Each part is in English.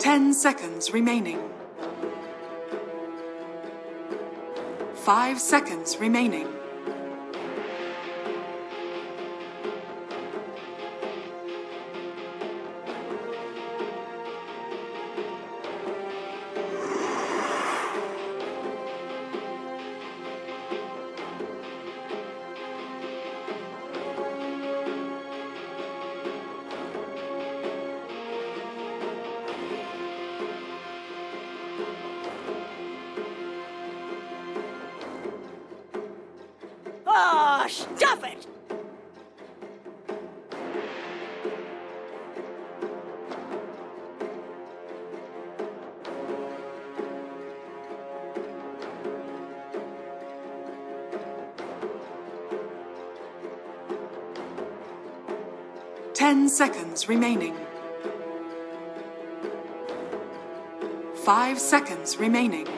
10 seconds remaining. 5 seconds remaining. Oh, stop it! Ten seconds remaining. 5 seconds remaining.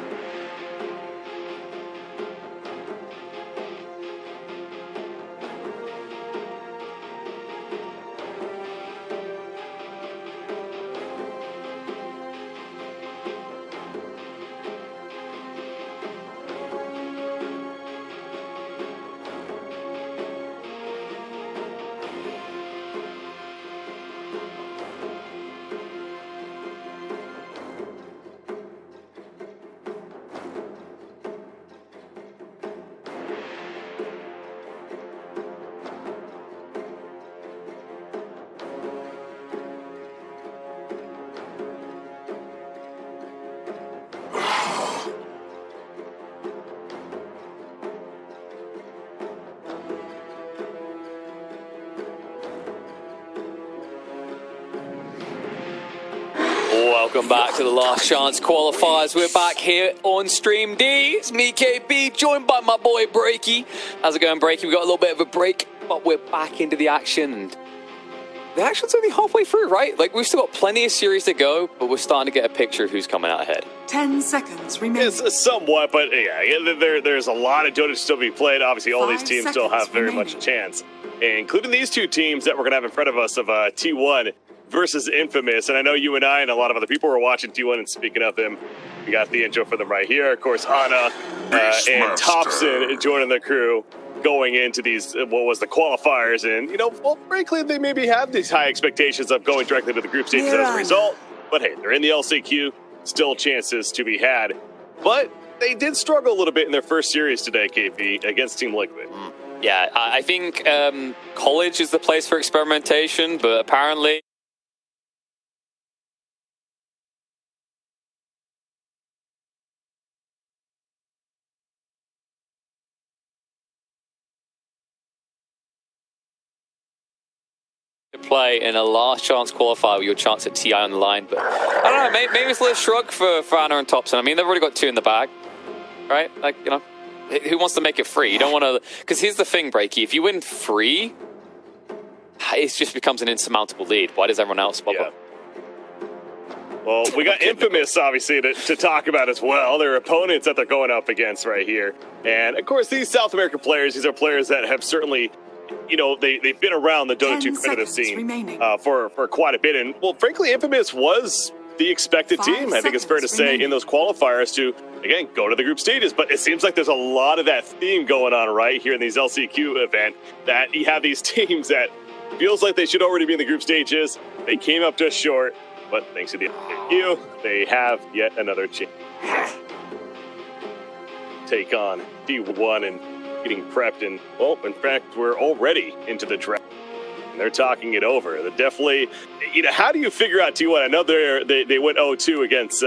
Welcome back to the Last Chance Qualifiers. We're back here on Stream D. It's me, KB, joined by my boy, Breaky. How's it going, Breaky? We got a little bit of a break, but we're back into the action. And the action's only halfway through, right? Like, we've still got plenty of series to go, but we're starting to get a picture of who's coming out ahead. 10 seconds remaining. It's somewhat, but yeah, there's a lot of Dota to still be played. Obviously, all these teams still have very much a chance, including these two teams that we're going to have in front of us of T1 versus Infamous. And I know you and I and a lot of other people were watching T1, and speaking of them, we got the intro for them right here. Of course, Anna and Thompson joining the crew going into these, what was the qualifiers. And, you know, well, frankly, they maybe have these high expectations of going directly to the group stages as a result. But hey, they're in the LCQ, still chances to be had. But they did struggle a little bit in their first series today, KP, against Team Liquid. Yeah, I think college is the place for experimentation, but apparently play in a last chance qualifier with your chance at TI on the line. But I don't know, maybe it's a little shrug for Anna and Thompson. I mean, they've already got 2 in the bag, right? Like, you know, who wants to make it free? You don't want to, because here's the thing, Breaky, if you win free, it just becomes an insurmountable lead. Why does everyone else bother? Yeah. Well, we got Infamous, obviously, to talk about as well. Their opponents that they're going up against right here. And, of course, these South American players, these are players that have certainly, you know, they've been around the Dota 2 competitive scene for quite a bit. And, well, frankly, Infamous was the expected team, I think it's fair to say, in those qualifiers to, again, go to the group stages. But it seems like there's a lot of that theme going on right here in these LCQ event, that you have these teams that feels like they should already be in the group stages. They came up just short, but thanks to the LCQ, they have yet another chance. Take on T1 and getting prepped, and, well, in fact, we're already into the draft. And they're talking it over. They're definitely, you know, how do you figure out T1? I know they went 0-2 against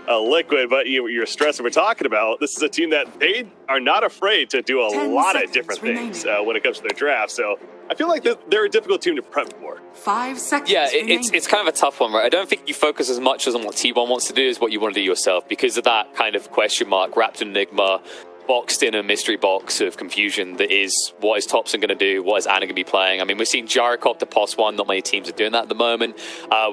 Liquid, but you're stressing. We're talking about this is a team that they are not afraid to do a lot of different things when it comes to their draft. So I feel like they're a difficult team to prep for. 5 seconds. Yeah, it's kind of a tough one, right? I don't think you focus as much as on what T1 wants to do as what you want to do yourself, because of that kind of question mark wrapped in enigma. boxed in a mystery box of confusion that is, what is Thompson going to do? What is Anna going to be playing? I mean, we've seen Gyrocopter POS 1. Not many teams are doing that at the moment.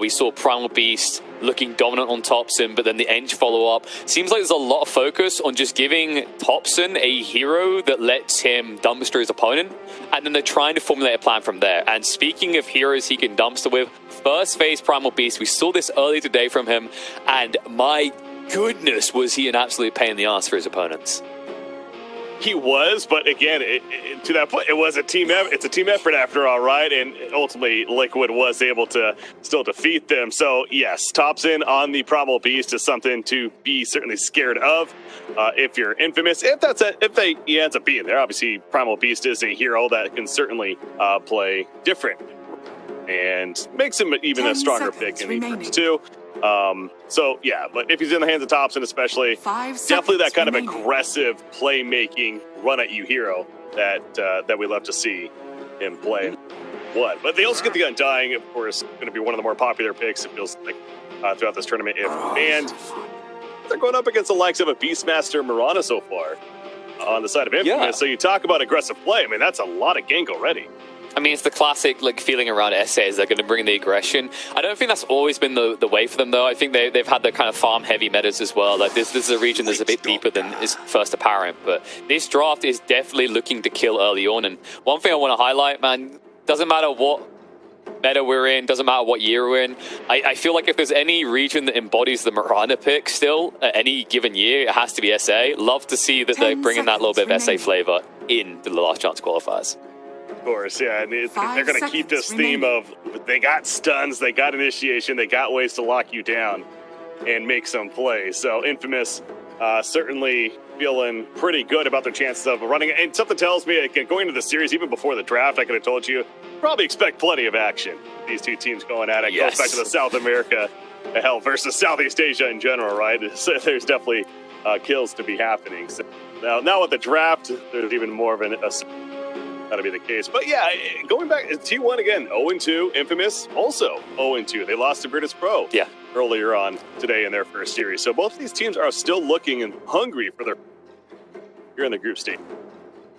We saw Primal Beast looking dominant on Thompson, but then the Ench follow-up. Seems like there's a lot of focus on just giving Thompson a hero that lets him dumpster his opponent, and then they're trying to formulate a plan from there. And speaking of heroes he can dumpster with, first phase Primal Beast, we saw this early today from him, and my goodness, was he an absolute pain in the ass for his opponents. He was, but again, to that point, it was a team effort. It's a team effort after all, right? And ultimately, Liquid was able to still defeat them. So yes, Thompson on the Primal Beast is something to be certainly scared of. If you're Infamous, he ends up being there. Obviously, Primal Beast is a hero that can certainly play different and makes him even a stronger pick in the first two. So yeah, but if he's in the hands of Thompson, especially, definitely that kind of aggressive playmaking, run at you hero that we love to see him play. But they also get the Undying, of course, going to be one of the more popular picks. It feels like throughout this tournament, and they're going up against the likes of a Beastmaster Mirana so far on the side of Infamous. Yeah. So you talk about aggressive play. I mean, that's a lot of gank already. I mean, it's the classic like feeling around essays. They're going to bring the aggression. I don't think that's always been the way for them, though. I think they've had the kind of farm-heavy metas as well. Like this is a region that's a bit deeper than is first apparent. But this draft is definitely looking to kill early on. And one thing I want to highlight, man, doesn't matter what meta we're in, doesn't matter what year we're in. I feel like if there's any region that embodies the Mirana pick still at any given year, it has to be SA. Love to see that they're bringing that little bit of SA flavor in the last chance qualifiers. Of course, yeah, and they're going to keep this theme of they got stuns, they got initiation, they got ways to lock you down and make some plays. So Infamous certainly feeling pretty good about their chances of running. And something tells me, again, going into the series, even before the draft, I could have told you, probably expect plenty of action. These two teams going at it. Yes. Goes back to the South America, versus Southeast Asia in general, right? So there's definitely kills to be happening. So now with the draft, there's even more of that'll be the case. But yeah, going back, T1 again, 0-2. Infamous also 0-2. They lost to Virtus Pro earlier on today in their first series. So both of these teams are still looking and hungry for their here in the group stage.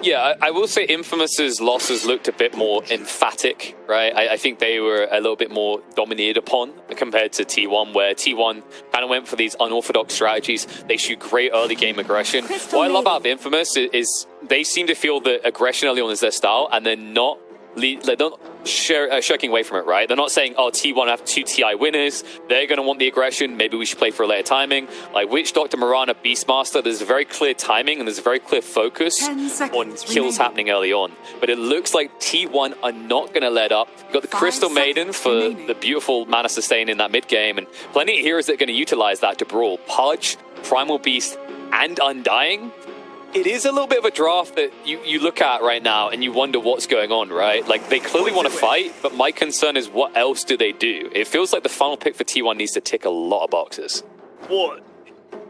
Yeah, I will say Infamous's losses looked a bit more emphatic, right? I think they were a little bit more dominated upon compared to T1, where T1 kind of went for these unorthodox strategies. They shoot great early game aggression. What I love about Infamous is they seem to feel that aggression early on is their style, and they're not shirking away from it, right? They're not saying, oh, T1 have 2 TI winners, they're going to want the aggression, maybe we should play for a later timing. Like Witch Doctor, Mirana, Beastmaster, there's a very clear timing and there's a very clear focus on kills happening early on. But it looks like T1 are not going to let up. You've got the Crystal Maiden for the beautiful mana sustain in that mid game, and plenty of heroes that are going to utilize that to brawl. Pudge, Primal Beast, and Undying. It is a little bit of a draft that you look at right now and you wonder what's going on, right? Like, they clearly want to fight, but my concern is what else do they do? It feels like the final pick for T1 needs to tick a lot of boxes. Well,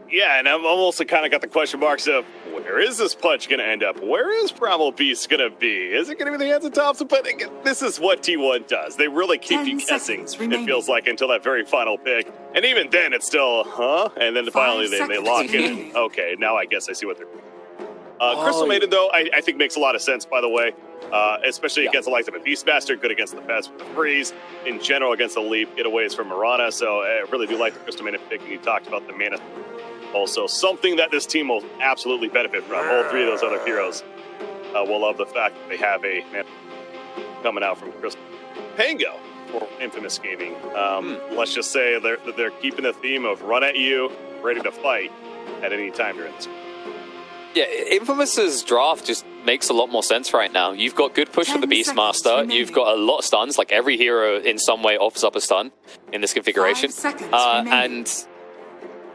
yeah, and I've also kind of got the question marks of, where is this Pudge going to end up? Where is Primal Beast going to be? Is it going to be the hands of Thompson? But again, this is what T1 does. They really keep you guessing, it feels like, until that very final pick. And even then, it's still, And then finally they lock in. And, okay, now I guess I see what they're doing. Crystal Maiden, though, I think makes a lot of sense, by the way, especially against the likes of a Beastmaster, good against the Fest with the Freeze, in general against the Leap, getaways from Mirana, so I really do like the Crystal Maiden pick, and you talked about the mana. Also, something that this team will absolutely benefit from. All three of those other heroes will love the fact that they have a mana coming out from Crystal. Pango for Infamous Gaming. Let's just say they're keeping the theme of run at you, ready to fight at any time during this. Yeah, Infamous's draft just makes a lot more sense right now. You've got good push for the Beastmaster. You've got a lot of stuns. Like, every hero in some way offers up a stun in this configuration. And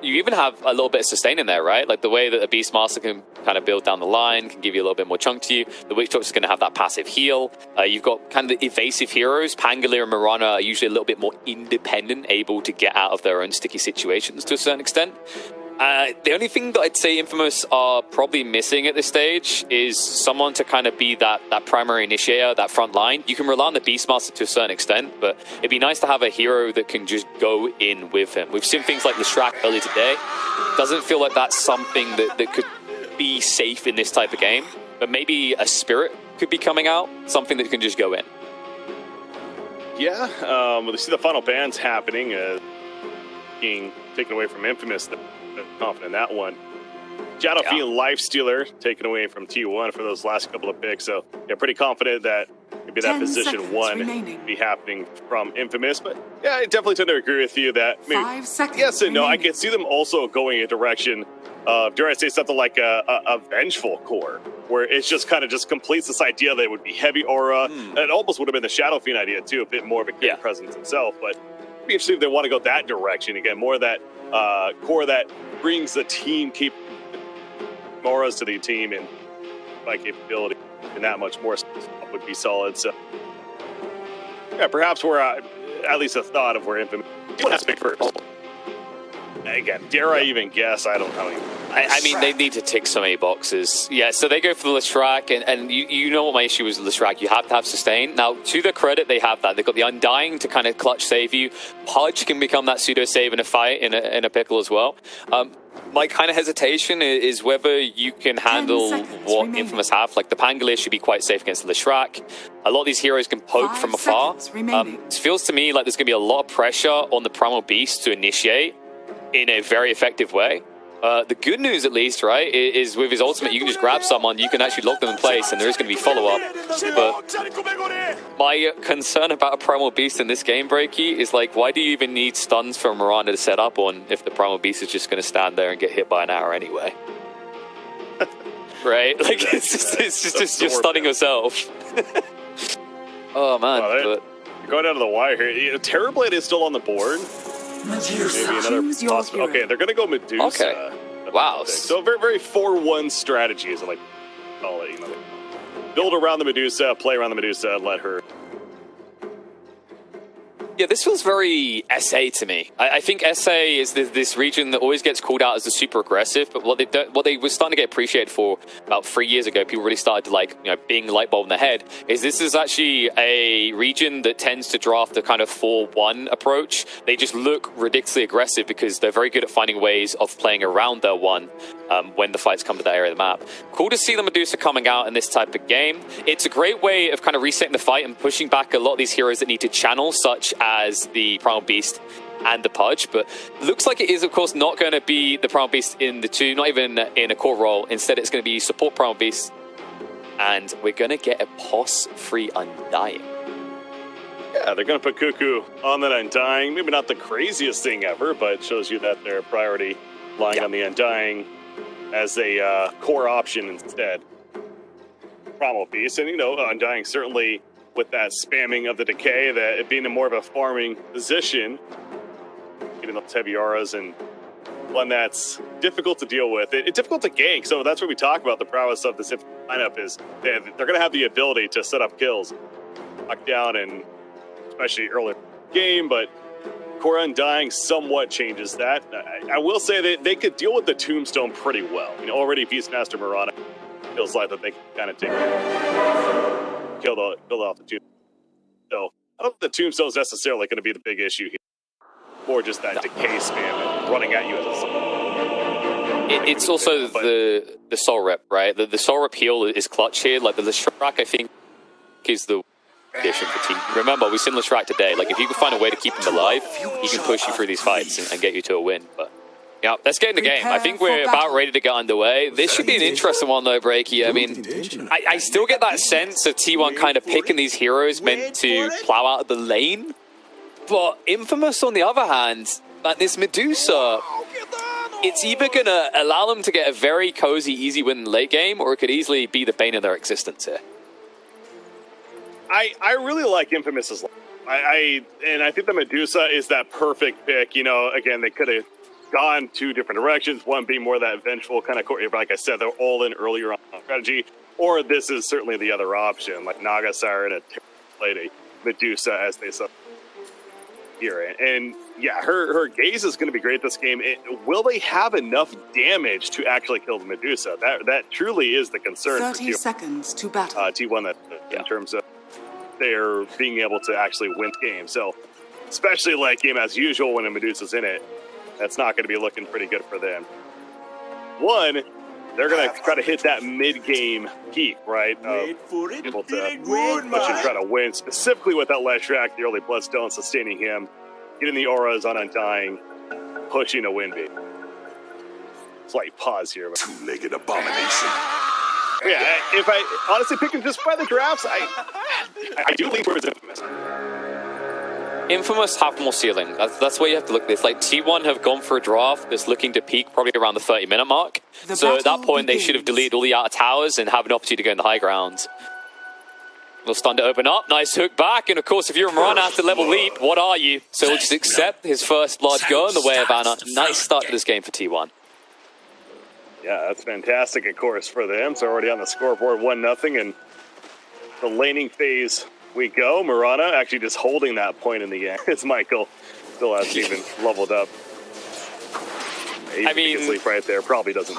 you even have a little bit of sustain in there, right? Like, the way that a Beastmaster can kind of build down the line, can give you a little bit more chunk to you. The Witch Doctor's going to have that passive heal. You've got kind of the evasive heroes. Pangolier and Mirana are usually a little bit more independent, able to get out of their own sticky situations to a certain extent. The only thing that I'd say Infamous are probably missing at this stage is someone to kind of be that primary initiator, that front line. You can rely on the Beastmaster to a certain extent, but it'd be nice to have a hero that can just go in with him. We've seen things like Leshrac earlier today. Doesn't feel like that's something that could be safe in this type of game, but maybe a Spirit could be coming out, something that can just go in. Yeah, well, you see the final bans happening, being taken away from Infamous. They're confident in that one. Shadow Fiend Lifestealer taken away from T1 for those last couple of picks. So, yeah, pretty confident that maybe that position 1 remaining. be happening from Infamous. But yeah, I definitely tend to agree with you that maybe 5 seconds yes and no. I remaining. can see them also going a direction of, dare I say, something like a vengeful core, where it's just kind of just completes this idea that it would be heavy aura. And it almost would have been the Shadow Fiend idea too, a bit more of a kid presence himself. But it'd be interesting if they want to go that direction again, more of that core that brings the team auras to the team and by capability, and that much more would be solid. So yeah, perhaps we're at least a thought of where Infamous has to pick first. Again, dare I even guess? I don't know. I mean, they need to tick so many boxes. Yeah, so they go for the Leshrac, and you know what my issue was with Leshrac. You have to have sustain. Now, to their credit, they have that. They've got the Undying to kind of clutch save you. Pudge can become that pseudo-save in a fight, in a pickle as well. My kind of hesitation is whether you can handle what remaining. Infamous have. Like, the Pangolier should be quite safe against the Leshrac. A lot of these heroes can poke 5 from afar. remaining. It feels to me like there's going to be a lot of pressure on the Primal Beast to initiate in a very effective way. The good news, at least, right, is with his ultimate, you can just grab someone, you can actually lock them in place, and there is going to be follow-up. But my concern about a Primal Beast in this game, Breaky, is like, why do you even need stuns from Miranda to set up on if the Primal Beast is just going to stand there and get hit by an arrow anyway? Right? Like, it's just you're stunning yourself. Oh, man. Well, you're going down to the wire here. You know, Terrorblade is still on the board. Maybe another possible. Okay, they're going to go Medusa. Okay. Wow. So very, very 4-1 strategy, as I like to call it. You know, build around the Medusa, play around the Medusa, and let her. Yeah, this feels very SA to me. I think SA is this region that always gets called out as the super aggressive, but what they were starting to get appreciated for about 3 years ago, people really started to like, you know, being light bulb in the head, is this is actually a region that tends to draft the kind of 4-1 approach. They just look ridiculously aggressive because they're very good at finding ways of playing around their 1 when the fights come to that area of the map. Cool to see the Medusa coming out in this type of game. It's a great way of kind of resetting the fight and pushing back a lot of these heroes that need to channel, such as the Primal Beast and the Pudge, but looks like it is, of course, not going to be the Primal Beast in the 2, not even in a core role. Instead, it's going to be support Primal Beast, and we're going to get a POS-free Undying. Yeah, they're going to put Cuckoo on that Undying. Maybe not the craziest thing ever, but it shows you that their priority lying on the Undying as a core option instead. Primal Beast, and you know, Undying certainly with that spamming of the decay, that it being a more of a farming position, getting those heavy auras, and one that's difficult to deal with. It's difficult to gank, so that's what we talk about. The prowess of this lineup is they're going to have the ability to set up kills, lock down, and especially early game, but Core Undying somewhat changes that. I will say that they could deal with the Tombstone pretty well. You know, already Beastmaster Mirana feels like that they can kind of take kill off the Tombstone. So I don't think the Tombstone is necessarily going to be the big issue here. Or just that decay spam and running at you as a It's also the Soul Rep, right? The Soul Rep heal is clutch here. Like the Leshrac, I think, is the addition for team. Remember, we've seen Leshrac today. Like if you can find a way to keep him alive, he can push you through these fights and get you to a win. But yeah, let's get in the game. I think we're about ready to get underway. This should be an interesting one, though, Breaky. I mean, I still get that sense of T1 kind of picking these heroes meant to plow out of the lane. But Infamous, on the other hand, like this Medusa, it's either going to allow them to get a very cozy, easy win in the late game, or it could easily be the bane of their existence here. I really like Infamous's line. And I think the Medusa is that perfect pick. You know, again, they could have gone 2 different directions, one being more that vengeful kind of core. Like I said, they're all in earlier on strategy, or this is certainly the other option, like Naga Siren and played a Medusa as they saw here. And yeah, her gaze is going to be great this game. Will they have enough damage to actually kill the Medusa? That truly is the concern 30 for seconds to battle. T1 that in terms of they're being able to actually win games. So especially late game as usual when a Medusa's in it, that's not going to be looking pretty good for them. One, they're going to try to hit that mid-game peak, right? Able to push and try to win, specifically with that Leshrac, the early Bloodstone sustaining him, getting the auras on Undying, pushing a win beat. Slight pause here. Two-legged abomination. Yeah, if I honestly pick him just by the drafts, I do lean towards Infamous. Infamous have more ceiling. That's where you have to look at this. Like, T1 have gone for a draft that's looking to peak probably around the 30-minute mark. So at that point, they should have deleted all the outer towers and have an opportunity to go in the high ground. Little stun to open up. Nice hook back. And of course, if you're a Mirana after level leap, what are you? So we'll just accept his first large go in the way of Anna. Nice start to this game for T1. Yeah, that's fantastic, of course, for them. It's already on the scoreboard, 1-0, and the laning phase we go. Mirana actually just holding that point in the game. It's Michael. Still hasn't even leveled up. I mean, sleep right there. Probably doesn't.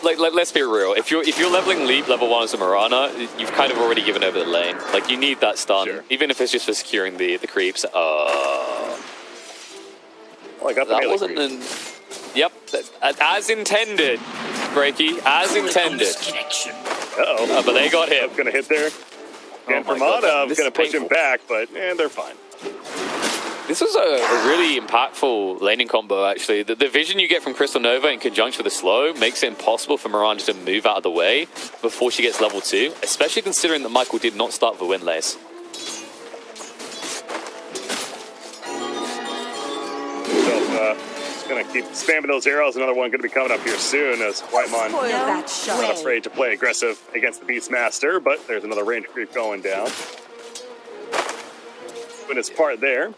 Like, let's be real. If you're leveling leap level 1 as a Mirana, you've kind of already given over the lane. Like, you need that stun, even if it's just for securing the creeps. Oh, I got the that wasn't an. Yep, as intended, Breaky, as intended. Uh-oh. But they got hit. Going to hit there. And for Mana, going to push him back, but they're fine. This was a really impactful laning combo, actually. The vision you get from Crystal Nova in conjunction with the slow makes it impossible for Miranda to move out of the way before she gets level 2, especially considering that Michael did not start for Windlace. So, going to keep spamming those arrows. Another one going to be coming up here soon as Whitemon not afraid to play aggressive against the Beastmaster, but there's another range creep going down. Doing his part there.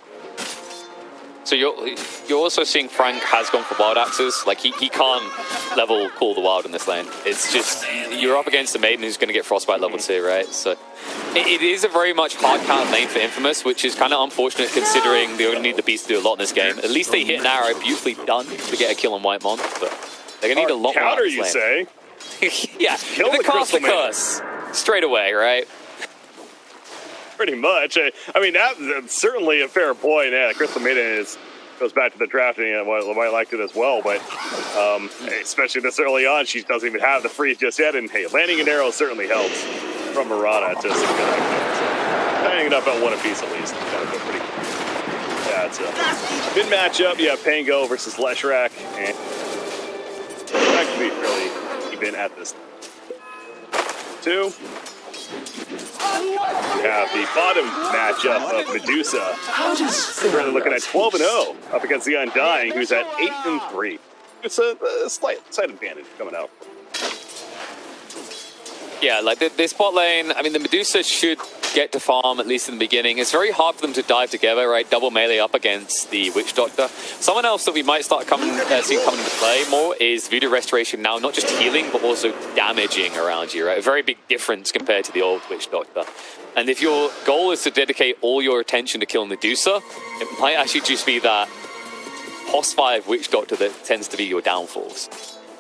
So you're also seeing Frank has gone for wild axes. Like, he can't level Call the Wild in this lane. It's just, you're up against a Maiden who's going to get Frostbite level 2, right? So it is a very much hard counter lane for Infamous, which is kind of unfortunate considering they only need the Beast to do a lot in this game. At least they hit an arrow beautifully done to get a kill on Whitemon, but they're going to need a lot more counter, you say? Yeah, kill the cast the curse straight away, right? Pretty much. I mean, that's certainly a fair point. Yeah, Crystal Maiden goes back to the drafting, and I liked it as well. But especially this early on, she doesn't even have the freeze just yet. And hey, landing an arrow certainly helps from Mirana to secure that kill. So, tying it up at 1 apiece at least. Kind of pretty good. Yeah, it's a good matchup. Yeah, Pango versus Leshrac, and that could be fairly even at this 2. We have the bottom matchup of Medusa. Currently looking at 12-0 up against the Undying, who's at 8-3. It's a slight advantage coming out. Yeah, like this bot lane, I mean, the Medusa should get to farm, at least in the beginning. It's very hard for them to dive together, right? Double melee up against the Witch Doctor. Someone else that we might start seeing coming into play more is Voodoo Restoration now, not just healing, but also damaging around you, right? A very big difference compared to the old Witch Doctor. And if your goal is to dedicate all your attention to killing Medusa, it might actually just be that Pos 5 Witch Doctor that tends to be your downfalls.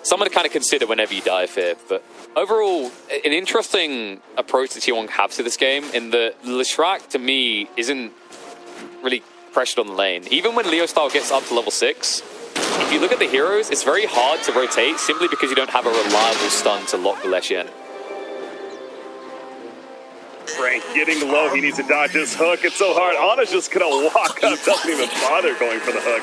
Someone to kind of consider whenever you dive here, but overall, an interesting approach that T1 has to this game in that Leshrac, to me, isn't really pressured on the lane. Even when Leo Style gets up to level 6, if you look at the heroes, it's very hard to rotate simply because you don't have a reliable stun to lock the Lesh in. Frank getting low, he needs to dodge his hook. It's so hard. Anna's just going to walk up, doesn't even bother going for the hook.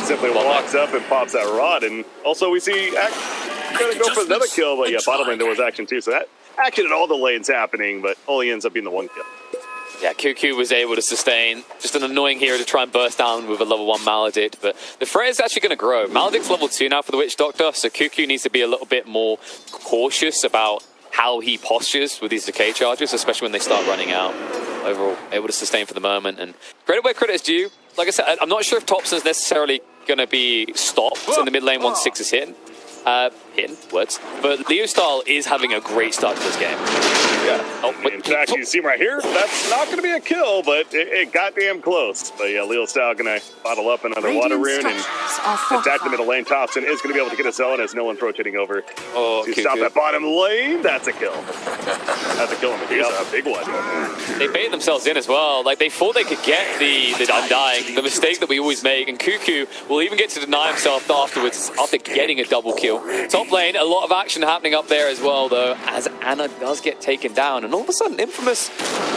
Simply walks up and pops that rod. And also we see going to go for another kill, but yeah, bottom lane there was action too. So that action in all the lanes happening, but only ends up being the 1 kill. Yeah, QQ was able to sustain. Just an annoying hero to try and burst down with a level 1 Maledict, but the threat is actually going to grow. Maledict's level 2 now for the Witch Doctor, so QQ needs to be a little bit more cautious about how he postures with these decay charges, especially when they start running out. Overall, able to sustain for the moment, and credit where credit is due. Like I said, I'm not sure if Thompson's necessarily going to be stopped in the mid lane once 6 is hit. But Leo Style is having a great start to this game. Yeah. Oh, In fact, you see right here, that's not going to be a kill, but it got damn close. But yeah, Leo Style going to bottle up another water rune and attack the middle lane. Thompson is going to be able to get a zone as no one's rotating over. Oh, to stop that bottom lane, that's a kill. That's a kill on Medusa, a big one. They baited themselves in as well. Like, they thought they could get the Undying, the mistake that we always make, and Cuckoo will even get to deny himself afterwards after getting a double kill. Top lane, a lot of action happening up there as well, though, as Ana does get taken down, and all of a sudden, Infamous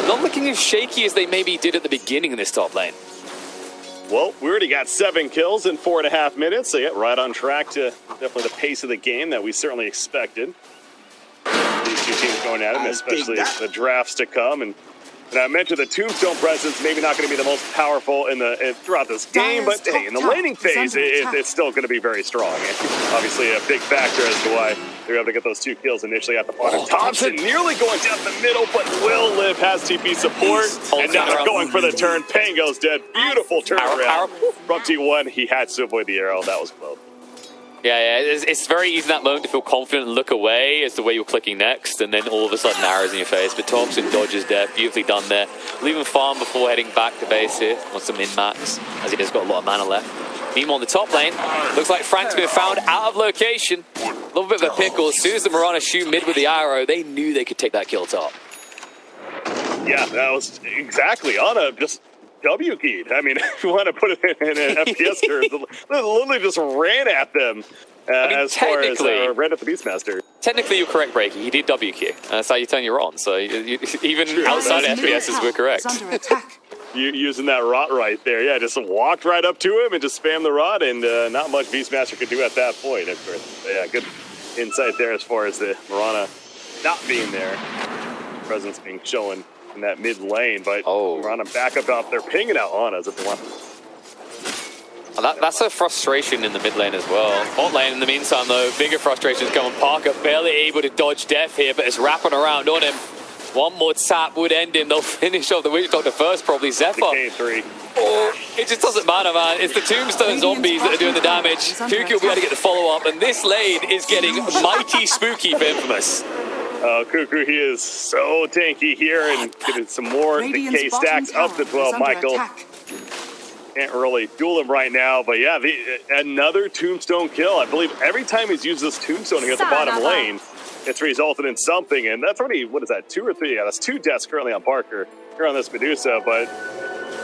not looking as shaky as they maybe did at the beginning of this top lane. Well, we already got 7 kills in 4.5 minutes, so yeah, right on track to definitely the pace of the game that we certainly expected. These two teams going at it, especially the drafts to come. And I mentioned the Tombstone presence maybe not going to be the most powerful throughout this game, but hey, in the laning phase, it's still going to be very strong. And obviously, a big factor as to why they're able to get those 2 kills initially at the bottom. Thompson nearly going down the middle, but will live, has TP support, and now they're going for the turn. Pango's dead. Beautiful turnaround from T1. He had to avoid the arrow. That was close. Yeah, it's very easy in that moment to feel confident and look away as the way you're clicking next, and then all of a sudden arrows in your face. But Thompson dodges there, beautifully done there. Leaving farm before heading back to base here. Wants some min-max, as he has got a lot of mana left. Meanwhile, on the top lane, looks like Frank's been found out of location. A little bit of a pickle. As soon as the Mirana shoot mid with the arrow, they knew they could take that kill top. Yeah, that was exactly Ana just W-keyed. I mean, if you want to put it in an FPS terms, literally just ran at them as far as ran at the Beastmaster. Technically, you're correct, Breaky. He did W-key. That's how you turn your on. So even outside FPSs, we're correct. Using that rot right there. Yeah, just walked right up to him and just spammed the rot, and not much Beastmaster could do at that point. Yeah, good insight there as far as the Mirana not being there. Presence being shown in that mid lane, but we're on a backup top. They're pinging out on us if they want. That's a frustration in the mid lane as well. Bot lane, in the meantime, though, bigger frustrations coming. Parker barely able to dodge death here, but it's wrapping around on him. One more tap would end him. They'll finish off the Witch Doctor first, probably. Zephyr. K3. Oh, it just doesn't matter, man. It's the Tombstone zombies that are doing the damage. Kuki will be able to get the follow-up, and this lane is getting mighty spooky for Infamous. Cuckoo, he is so tanky here, and getting some more decay stacks up to 12. Michael can't really duel him right now, but yeah, another Tombstone kill. I believe every time he's used this Tombstone here at the bottom lane, it's resulted in something, and that's already, what is that, 2 or 3? Yeah, that's 2 deaths currently on Parker here on this Medusa, but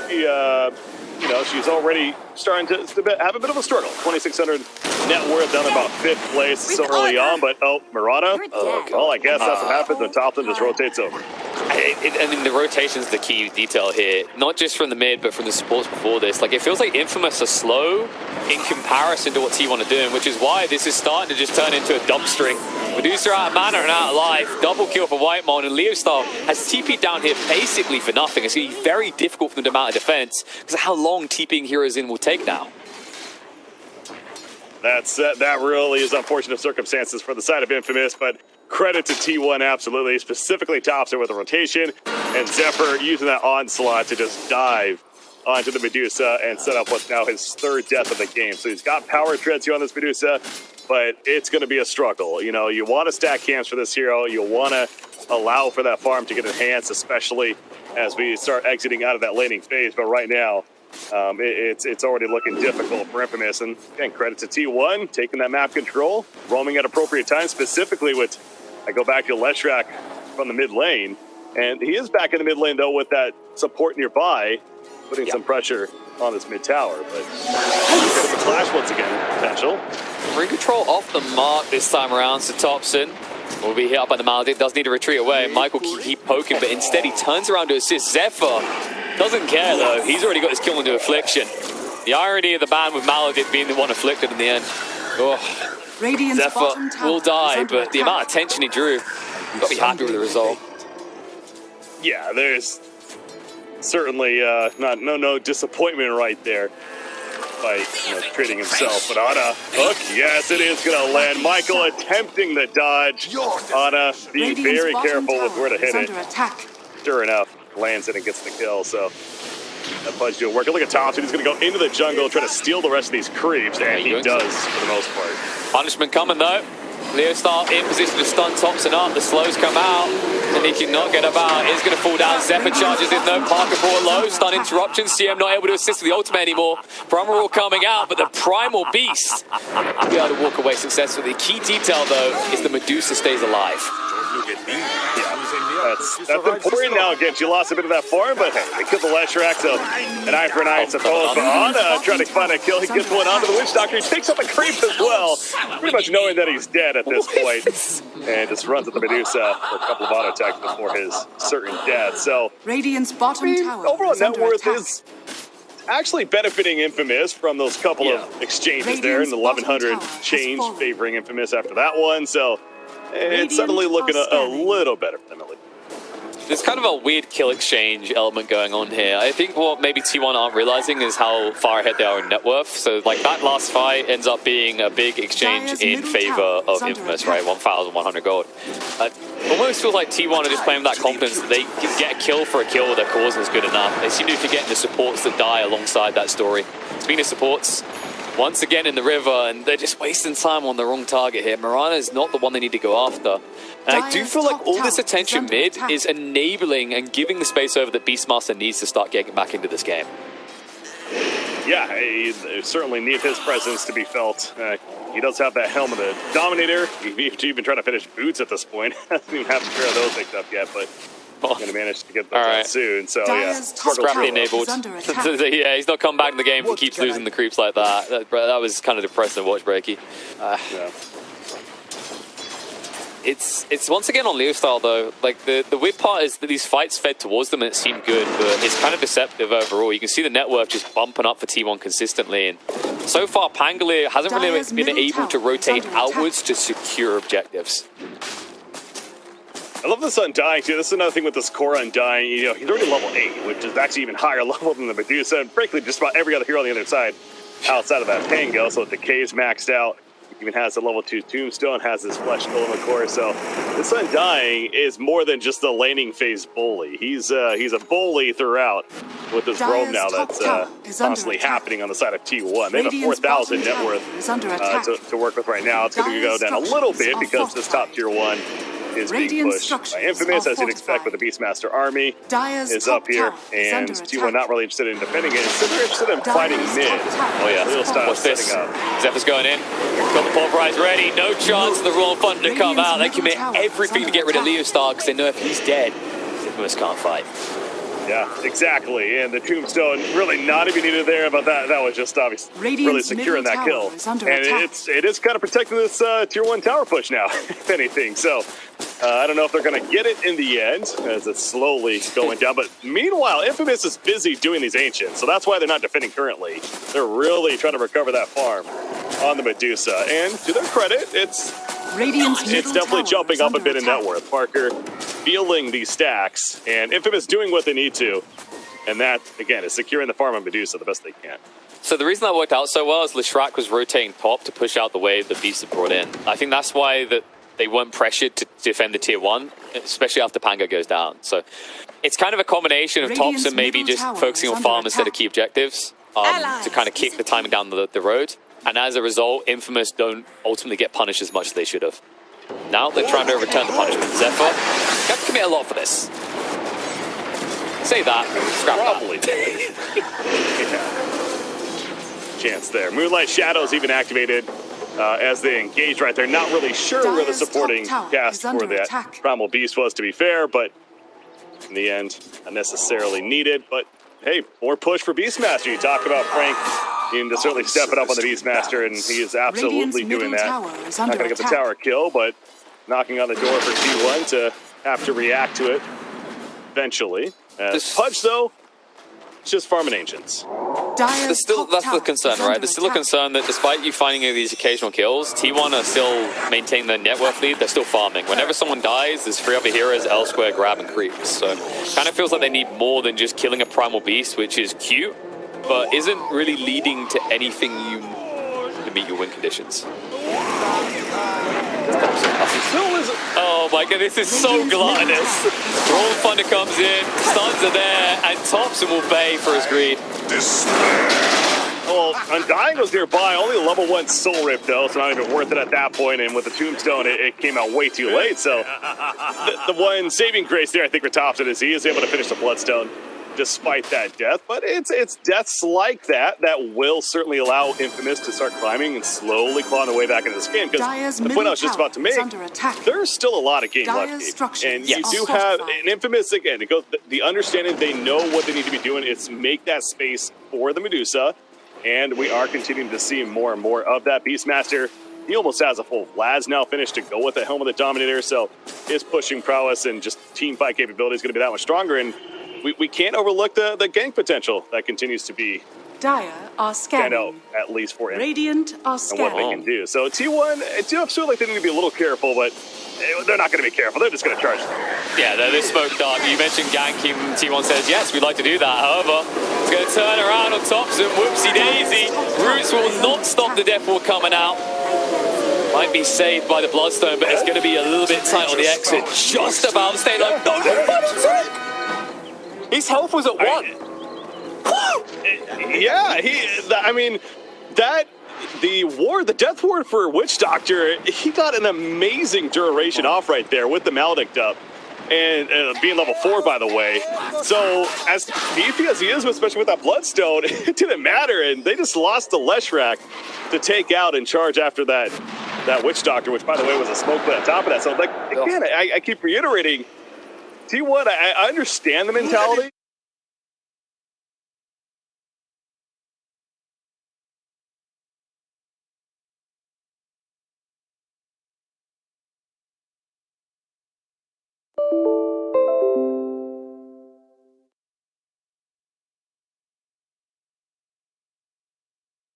he, you know, she's already starting to have a bit of a struggle. 2,600 net worth down about 5th place so early on, but Mirana, well, I guess that's what happens when Thompson just rotates over. I mean, the rotation's the key detail here. Not just from the mid, but from the supports before this. Like, it feels like Infamous are slow in comparison to what T1 are doing, which is why this is starting to just turn into a dumpstering. Medusa out of mana and out of life. Double kill for Whitemon, and Leo Style has TP'd down here basically for nothing. It's going to be very difficult for them to mount a defense because of how long TPing heroes in will take now. That really is unfortunate circumstances for the side of Infamous, but credit to T1 absolutely, specifically Thompson with a rotation, and Zephyr using that onslaught to just dive onto the Medusa and set up what's now his 3rd death of the game. So he's got power treads here on this Medusa, but it's going to be a struggle. You know, you want to stack camps for this hero. You want to allow for that farm to get enhanced, especially as we start exiting out of that laning phase. But right now, it's already looking difficult for Infamous. And again, credit to T1 taking that map control, roaming at appropriate times, specifically with, I go back to Leshrak from the mid lane, and he is back in the mid lane though with that support nearby, putting some pressure on this mid tower. But bit of a clash once again, potential. Ring control off the mark this time around, so Thompson will be hit up by the Maledicт, does need to retreat away. Michael can keep poking, but instead he turns around to assist. Zephyr doesn't care though, he's already got his kill into Affliction. The irony of the ban with Maledicт being the one afflicted in the end. Zephyr will die, but the amount of tension he drew, you've got to be happy with the result. Yeah, there's certainly no disappointment right there by treating himself. But Ana, hook, yes, it is going to land. Michael attempting the dodge. Ana being very careful with where to hit it. Sure enough, lands it and gets the kill. So that fudge doing work. Look at Thompson. He's going to go into the jungle, try to steal the rest of these creeps, and he does for the most part. Punishment coming though. Leostar in position to stun Thompson up. The slows come out, and he cannot get about. He's going to fall down. Zephyr charges in though. Parker brought low. Stun interruption. CM not able to assist with the ultimate anymore. Primal coming out, but the Primal Beast will be able to walk away successfully. Key detail though is the Medusa stays alive. That's important now against. You lost a bit of that farm, but hey, they killed the Leshrac, so an eye for an eye, suppose. But Anna trying to find a kill. He gets one onto the Witch Doctor. He takes up a creep as well, pretty much knowing that he's dead at this point, and just runs at the Medusa for a couple of auto attacks before his certain death. So, Radiant's bottom tower overall is net under worth attack. is actually benefiting Infamous from those couple of exchanges there, and the 1100 change favoring Infamous after that one. So, it's suddenly looking a little better for them at least. There's kind of a weird kill exchange element going on here. I think what maybe T1 aren't realizing is how far ahead they are in net worth. So like that last fight ends up being a big exchange in favor of Infamous, right? 1,100 gold. Almost feels like T1 are just playing with that confidence that they can get a kill for a kill, their cause is good enough. They seem to be forgetting the supports that die alongside that story. Speaking of supports, once again in the river, and they're just wasting time on the wrong target here. Mirana is not the one they need to go after. And I do feel like all this attention mid is enabling and giving the space over that Beastmaster needs to start getting back into this game. Yeah, he certainly needs his presence to be felt. He does have that helm of the Dominator. He's even trying to finish boots at this point. Hasn't even have a pair of those picked up yet, but going to manage to get those soon. So yeah, scrappy enabled. Yeah, he's not come back in the game if he keeps losing the creeps like that. That was kind of depressing to watch, Breaky. Yeah. It's once again on Leo style though. Like the weird part is that these fights fed towards them and it seemed good, but it's kind of deceptive overall. You can see the net worth just bumping up for T1 consistently, and so far Pangolier hasn't really been able to rotate outwards to secure objectives. I love this Undying too. This is another thing with this core Undying. You know, he's already level 8, which is actually even higher level than the Medusa, and frankly, just about every other hero on the other side outside of that Pango. So the Decay's maxed out. He even has a level 2 Tombstone, has his Flesh Golem, of course. So this Undying is more than just a laning phase bully. He's a bully throughout with this roam now that's constantly happening on the side of T1. They have a 4,000 net worth to work with right now. It's going to go down a little bit because this top tier 1 is being pushed by Infamous, as you'd expect with the Beastmaster army, is up here, and T1 not really interested in defending it. Instead, they're interested in fighting mid. Oh yeah, what's this? Zephyr's going in. Got the Pulverize ready. No chance for the Royal Thunder to come out. They commit everything to get rid of Leostar because they know if he's dead, Infamous can't fight. Yeah, exactly. And the Tombstone really not even needed there, but that was just obviously really securing that kill. And it is kind of protecting this tier 1 tower push now, if anything. So I don't know if they're going to get it in the end, as it's slowly going down. But meanwhile, Infamous is busy doing these Ancients, so that's why they're not defending currently. They're really trying to recover that farm on the Medusa. And to their credit, it's definitely jumping up a bit in net worth. Parker feeling these stacks, and Infamous doing what they need to. And that, again, is securing the farm on Medusa the best they can. So the reason that worked out so well is Leshrac was rotating top to push out the wave the Beast had brought in. I think that's why they weren't pressured to defend the tier 1, especially after Pango goes down. So it's kind of a combination of tops and maybe just focusing on farm instead of key objectives to kind of kick the timing down the road. And as a result, Infamous don't ultimately get punished as much as they should have. Now they're trying to return the punishment. Zephyr, you have to commit a lot for this. Say that, scrap probably. Chance there. Moonlight Shadows even activated as they engaged right there. Not really sure where the supporting cast for that Primal Beast was, to be fair, but in the end, unnecessarily needed. But hey, more push for Beastmaster. You talk about Frank needing to certainly step it up on the Beastmaster, and he is absolutely doing that. Not going to get the tower kill, but knocking on the door for T1 to have to react to it eventually. Pudge, though, it's just farming Ancients. That's the concern, right? There's still a concern that despite you finding these occasional kills, T1 are still maintaining their net worth lead. They're still farming. Whenever someone dies, there's 3 other heroes elsewhere grab and creeps. So kind of feels like they need more than just killing a Primal Beast, which is cute, but isn't really leading to anything to meet your win conditions. Oh my god, this is so gluttonous. Roll Thunder comes in, stuns are there, and Thompson will pay for his greed. Well, Undying was nearby, only a level 1 Soul Rip though, so not even worth it at that point, and with the Tombstone, it came out way too late, so the one saving grace there, I think, for Thompson is he is able to finish the Bloodstone despite that death, but it's deaths like that will certainly allow Infamous to start climbing and slowly clawing their way back into this game, because the point I was just about to make, there's still a lot of game left, and you do have an Infamous, again, it goes, the understanding they know what they need to be doing is make that space for the Medusa, and we are continuing to see more and more of that. Beastmaster, he almost has a full Vlad now finished to go with the Helm of the Dominator, so his pushing prowess and just team fight capability is going to be that much stronger, and we can't overlook the gank potential that continues to be Dire are scanning. At least for him. Radiant are scanning. And what they can do. So T1, it do feel like they need to be a little careful, but they're not going to be careful. They're just going to charge. Yeah, they're smoked up. You mentioned ganking. T1 says, yes, we'd like to do that. However, it's going to turn around on Thompson. Whoopsie daisy. Roots will not stop the Death Ward coming out. Might be saved by the Bloodstone, but it's going to be a little bit tight on the exit. Just about to stay low. His health was at 1. Yeah, the Death Ward for Witch Doctor, he got an amazing duration off right there with the Maledict up. And being level 4, by the way. So, as beefy as he is, especially with that Bloodstone, it didn't matter. And they just lost the Leshrac to take out and charge after that Witch Doctor, which, by the way, was a smoke play on top of that. So, like, again, I keep reiterating, T1, I understand the mentality.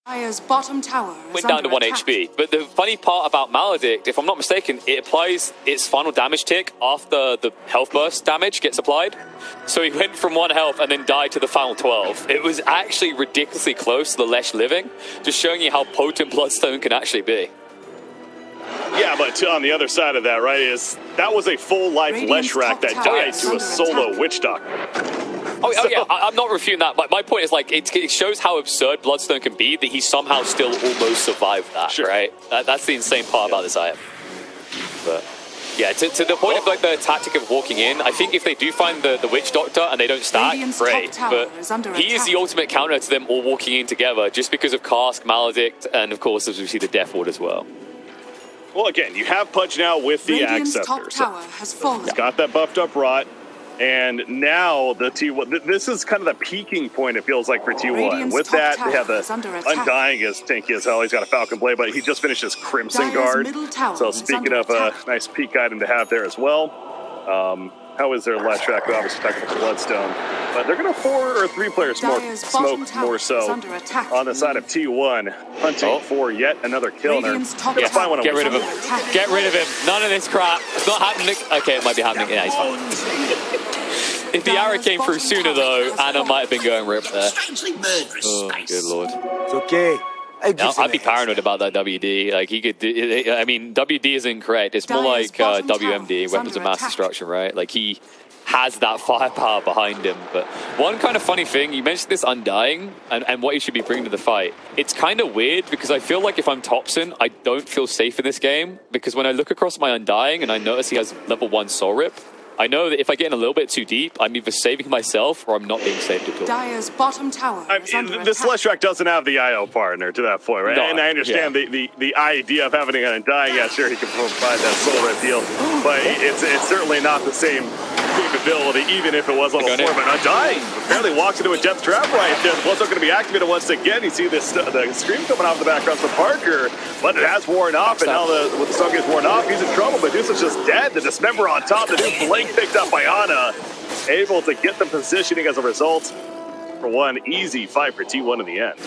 Dire's bottom tower went down to 1 HP. But the funny part about Maledict, if I'm not mistaken, it applies its final damage tick after the health burst damage gets applied. So he went from 1 health and then died to the final 12. It was actually ridiculously close to the Lesh living, just showing you how potent Bloodstone can actually be. Yeah, but on the other side of that, right, is that was a full life Leshrac that died to a solo Witch Doctor. Yeah, I'm not refuting that, but my point is, like, it shows how absurd Bloodstone can be that he somehow still almost survived that, right? That's the insane part about this item. But yeah, to the point of, like, the tactic of walking in, I think if they do find the Witch Doctor and they don't stack, great. But he is the ultimate counter to them all walking in together, just because of Cask, Maledict, and of course, as we see, the Death Ward as well. Well, again, you have Pudge now with the Axe Scepter. So he's got that buffed up Rot. And now the T1, this is kind of the peaking point, it feels like, for T1. With that, they have the Undying is tanky as hell. He's got a Falcon Blade, but he just finished his Crimson Guard. So speaking of a nice peak item to have there as well. How is their Leshrac? Obviously talking about the Bloodstone. But they're going to 4 or 3 player smoke more so on the side of T1, hunting for yet another kill. Get rid of him. Get rid of him. None of this crap. It's not happening. Okay, it might be happening. Yeah, he's fine. If the arrow came through sooner, though, Anna might have been going rip there. Oh, good lord. It's okay. I'd be paranoid about that WD. Like, he could do, I mean, WD is incorrect. It's more like WMD, Weapons of Mass Destruction, right? Like, he has that firepower behind him. But one kind of funny thing, you mentioned this Undying and what he should be bringing to the fight. It's kind of weird because I feel like if I'm Thompson, I don't feel safe in this game, because when I look across my Undying and I notice he has level 1 Soul Rip, I know that if I get in a little bit too deep, I'm either saving myself or I'm not being saved at all. Dire's bottom tower is under this Leshrac doesn't have the IO partner to that point, right? No, and I understand the idea of having an Undying. Yeah, sure, he can provide that Soul Rip deal, but it's certainly not the same capability, even if it was level 4. But Undying apparently walks into a death trap right there. The Bloodstone going to be activated once again. You see this the scream coming off the background from Parker, but it has worn off, and now with the stun gets worn off, he's in trouble. Medusa's just dead. The Dismember on top, the new Blink picked up by Ana, able to get the positioning as a result for one easy fight for T1 in the end.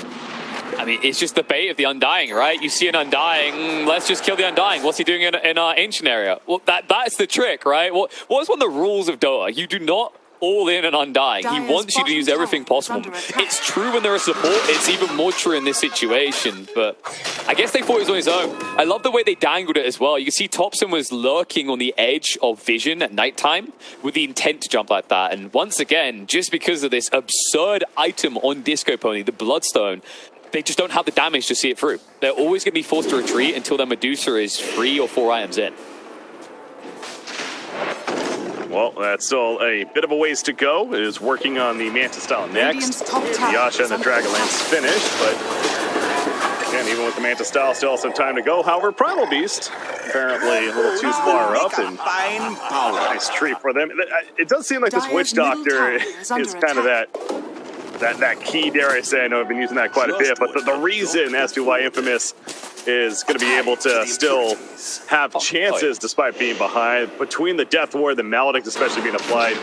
I mean, it's just the bait of the Undying, right? You see an Undying, let's just kill the Undying. What's he doing in our ancient area? Well, that's the trick, right? What is one of the rules of Dota? You do not all in an Undying. He wants you to use everything possible. It's true when there is support. It's even more true in this situation. But I guess they thought he was on his own. I love the way they dangled it as well. You can see Thompson was lurking on the edge of vision at nighttime with the intent to jump like that. And once again, just because of this absurd item on Disco Pony, the Bloodstone, they just don't have the damage to see it through. They're always going to be forced to retreat until their Medusa is 3 or 4 items in. Well, that's still a bit of a ways to go. It is working on the Manta style next. Yasha and the Dragonlance finished, but again, even with the Manta style, still some time to go. However, Primal Beast apparently a little too far up, and nice treat for them. It does seem like this Witch Doctor is kind of that key, dare I say. I know I've been using that quite a bit, but the reason as to why Infamous is going to be able to still have chances despite being behind. Between the Death Ward, the Maledict especially being applied,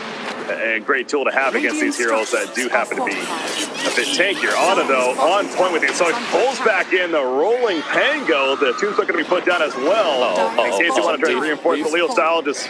a great tool to have against these heroes that do happen to be a bit tankier. Ana, though, on point with it. So it pulls back in the Rolling Pango. The tombstone going to be put down as well. In case you want to try to reinforce the Leo style, just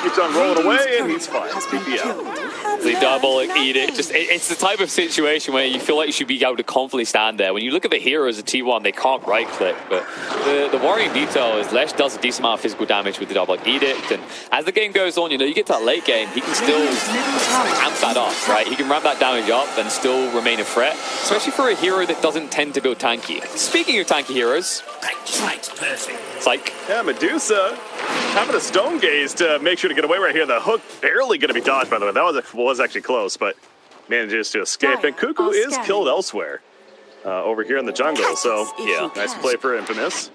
keeps on rolling away, and he's fine. PP out. The double edict, it's the type of situation where you feel like you should be able to confidently stand there. When you look at the heroes of T1, they can't right click, but the worrying detail is Lesh does a decent amount of physical damage with the double edict, and as the game goes on, you know, you get to that late game, he can still amp that up, right? He can ramp that damage up and still remain a threat, especially for a hero that doesn't tend to build tanky. Speaking of tanky heroes, Psych. Yeah, Medusa having a stone gaze to make sure to get away right here. The hook barely going to be dodged, by the way. That was actually close, but manages to escape. And Cuckoo is killed elsewhere over here in the jungle. So, yeah, nice play for Infamous.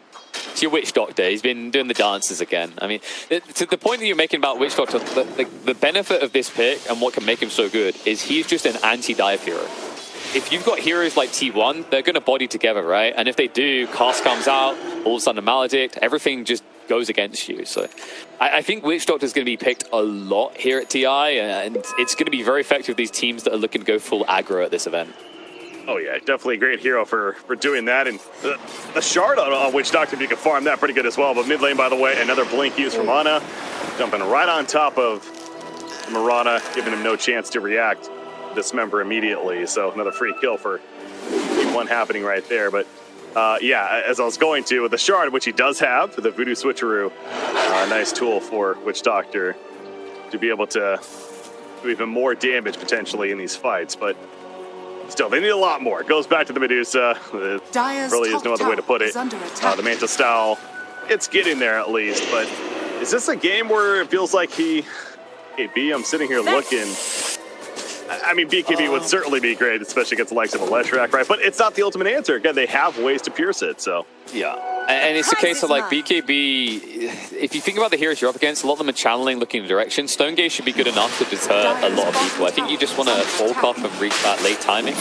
It's your Witch Doctor. He's been doing the dances again. I mean, to the point that you're making about Witch Doctor, the benefit of this pick and what can make him so good is he's just an anti-dive hero. If you've got heroes like T1, they're going to body together, right? And if they do, Cast comes out, all of a sudden a Maledict, everything just goes against you. So I think Witch Doctor is going to be picked a lot here at TI, and it's going to be very effective with these teams that are looking to go full aggro at this event. Oh yeah, definitely a great hero for doing that. And the shard on Witch Doctor, if you can farm that, pretty good as well. But mid lane, by the way, another blink use from Ana, jumping right on top of Mirana, giving him no chance to react. Dismember immediately, so another free kill for one happening right there. But yeah, as I was going to, with the shard, which he does have, the Voodoo Switcheroo, a nice tool for Witch Doctor to be able to do even more damage potentially in these fights. But still, they need a lot more. It goes back to the Medusa. There really is no other way to put it. The Manta style, it's getting there at least. But is this a game where it feels like B, I'm sitting here looking. I mean, BKB would certainly be great, especially against the likes of a Leshrac, right? But it's not the ultimate answer. Again, they have ways to pierce it, so. Yeah. And it's a case of, like, BKB, if you think about the heroes you're up against, a lot of them are channeling, looking in a direction. Stone Gaze should be good enough to deter a lot of people. I think you just want to bulk up and reach that late timing.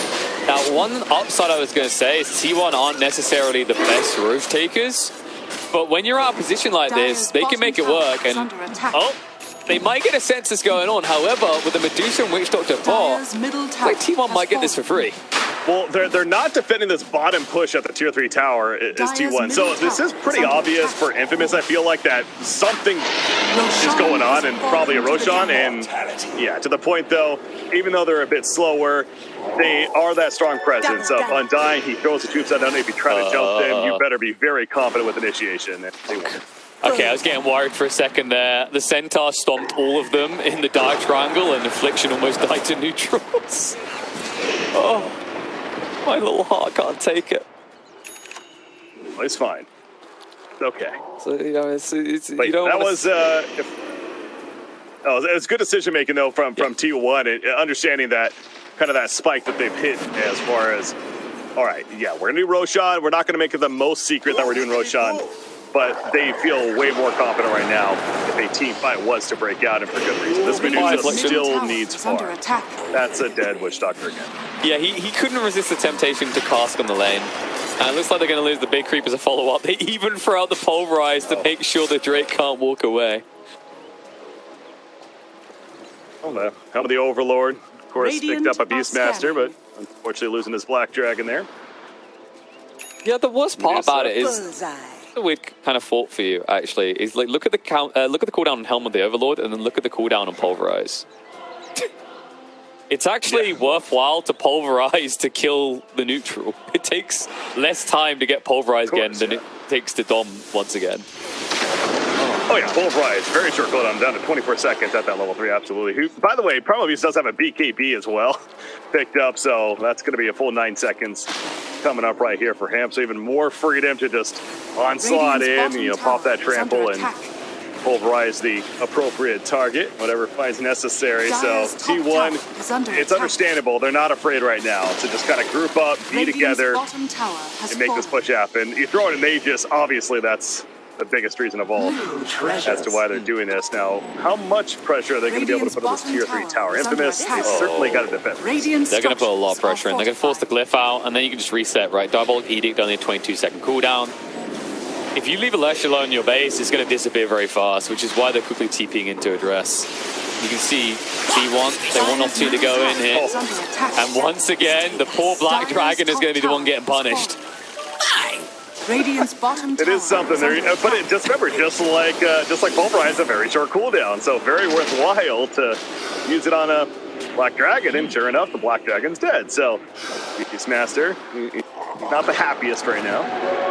Now, one upside I was going to say is T1 aren't necessarily the best Roche takers, but when you're out of position like this, they can make it work. And, they might get a census going on. However, with the Medusa and Witch Doctor bot, like T1 might get this for free. Well, they're not defending this bottom push at the tier 3 tower as T1. So this is pretty obvious for Infamous. I feel like that something is going on, and probably a Roshan. And yeah, to the point though, even though they're a bit slower, they are that strong presence of Undying. He throws the tombstone down. If you try to jump them, you better be very confident with initiation. Okay, I was getting worried for a second there. The Centaur stomped all of them in the dark triangle, and Affliction almost died to neutrals. Oh, my little heart can't take it. Well, it's fine. It's okay. So, you know, it's you don't that was it was good decision making though from T1, and understanding that kind of that spike that they've hit as far as, all right, yeah, we're gonna do Roshan. We're not gonna make it the most secret that we're doing Roshan. But they feel way more confident right now if a team fight was to break out, and for good reason. This Medusa still needs far. That's a dead Witch Doctor again. Yeah, he couldn't resist the temptation to cast on the lane. And it looks like they're going to lose the big creep as a follow-up. They even throw out the Pulverize to make sure the Drake can't walk away. Oh, no. Helm of the Overlord. Of course, picked up a Beastmaster, but unfortunately losing his Black Dragon there. Yeah, the worst part about it is... The weird kind of thought for you actually is like look at the cooldown on Helm of the Overlord, and then look at the cooldown on Pulverize. It's actually worthwhile to Pulverize to kill the neutral. It takes less time to get Pulverize again than it takes to Dom once again. Oh yeah, Pulverize, very short cooldown, down to 24 seconds at that level 3, absolutely. Who, by the way, Primal Beast does have a BKB as well picked up, so that's going to be a full 9 seconds. coming up right here for him. So even more freedom to just onslaught in, you know, pop that trample and pulverize the appropriate target, whatever finds necessary. So T1, it's understandable. They're not afraid right now to just kind of group up, be together, and make this push happen. You throw it in Aegis, obviously that's the biggest reason of all as to why they're doing this. Now, how much pressure are they going to be able to put on this tier 3 tower? Infamous has certainly got to defend this. They're going to put a lot of pressure in. They're going to force the glyph out, and then you can just reset, right? Diabolic Edict, only a 22-second cooldown. If you leave a Lesh alone in your base, it's going to disappear very fast, which is why they're quickly TPing into address. You can see T1, they want not to go in here. And once again, the poor Black Dragon is going to be the one getting punished. Radiant's bottom it is something there, but it, just remember, just like Pulverize, a very short cooldown, so very worthwhile to use it on a Black Dragon, and sure enough, the Black Dragon's dead. So, Beastmaster, not the happiest right now.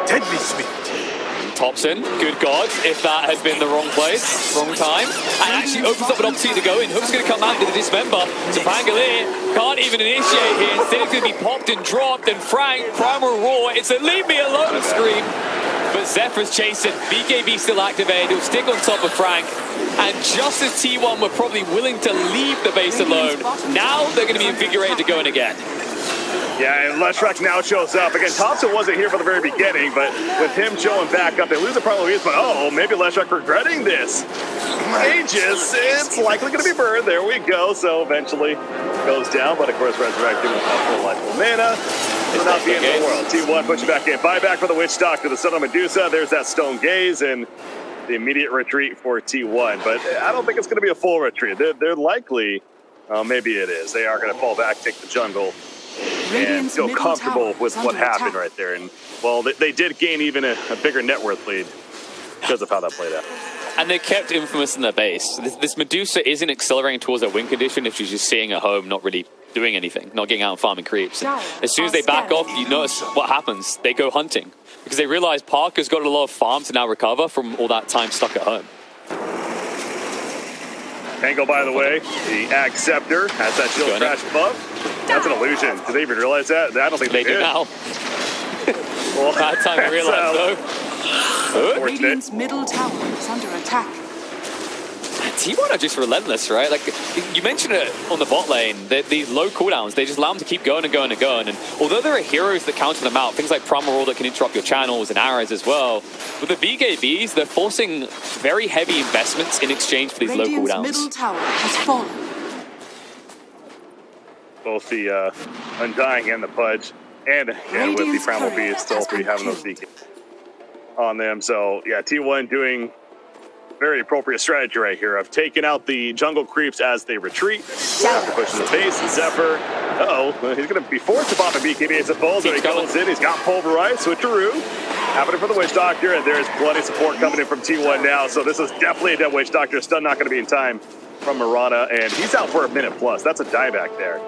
Deadly sweet. Thompson, good God, if that had been the wrong place, wrong time, and actually opens up an opportunity to go in. Hook's going to come out into the Dismember. So Pangolier can't even initiate here. Instead, it's going to be popped and dropped, and Frank, Primal Roar, it's a leave me alone scream. But Zephyr's chasing, BKB still activated, he'll stick on top of Frank. And just as T1 were probably willing to leave the base alone, now they're going to be invigorated to go in again. Yeah, and Leshrac now shows up. Again, Thompson wasn't here from the very beginning, but with him showing back up, they lose the Primal Beast, but maybe Leshrac regretting this. Aegis, it's likely going to be burned. There we go. So eventually goes down, but of course resurrecting with full life of mana. It's not the end of the world. T1 pushing back in. Buyback for the Witch Doctor, the Son of Medusa. There's that Stone Gaze, and the immediate retreat for T1. But I don't think it's going to be a full retreat. They're likely, maybe it is. They are going to fall back, take the jungle, and feel comfortable with what happened right there. And, well, they did gain even a bigger net worth lead because of how that played out. And they kept Infamous in their base. This Medusa isn't accelerating towards a win condition if she's just sitting at home, not really doing anything, not getting out and farming creeps. And as soon as they back off, you notice what happens. They go hunting because they realize Parker's got a lot of farm to now recover from all that time stuck at home. Pango, by the way, the Ag Scepter has that shield crash buff. That's an illusion. Did they even realize that? I don't think they do did. now. Well, bad time to realize, though. Radiant's middle tower is under attack. T1 are just relentless, right? Like, you mentioned it on the bot lane, these low cooldowns, they just allow them to keep going and going and going. And although there are heroes that counter them out, things like Primal Roar that can interrupt your channels and arrows as well, with the BKBs, they're forcing very heavy investments in exchange for these low cooldowns. Middle tower has fallen. Both the Undying and the Pudge, and with the Primal Beast, still three having those DKs on them. So, yeah, T1 doing very appropriate strategy right here of taking out the jungle creeps as they retreat. After pushing the base, Zephyr, he's going to be forced to pop a BKB, I suppose, but he goes in, he's got Pulverized, switcheroo, happening for the Witch Doctor, and there's plenty of support coming in from T1 now, so this is definitely a dead Witch Doctor, still not going to be in time from Mirana, and he's out for a minute plus. That's a dieback there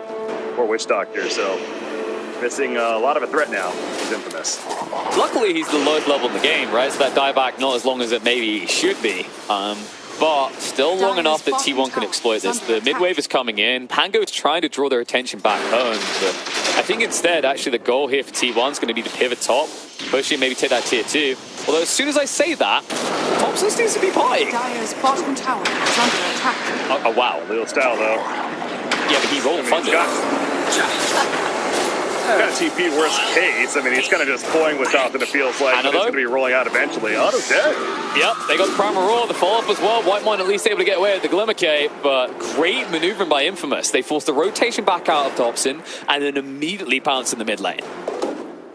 for Witch Doctor, so missing a lot of a threat now. He's Infamous. Luckily, he's the lowest level in the game, right? So that dieback not as long as it maybe should be. But still long enough that T1 can exploit this. The mid-wave is coming in. Pango is trying to draw their attention back home. But I think instead, actually, the goal here for T1 is going to be to pivot top, push it, maybe take that tier 2. Although as soon as I say that, Thompson seems to be pieing. Dire's bottom tower is under attack. Oh, wow. Little style, though. Yeah, but he rolled thunder. Kind of TP worst case. I mean, he's kind of just toying with Thompson, it feels like. But he's going to be rolling out eventually. Otto's dead. Yep, they got the Primal Roar, the follow-up as well. Whitemine at least able to get away with the Glimmer Cape, but great maneuvering by Infamous. They forced the rotation back out of Thompson and then immediately pounced in the mid lane.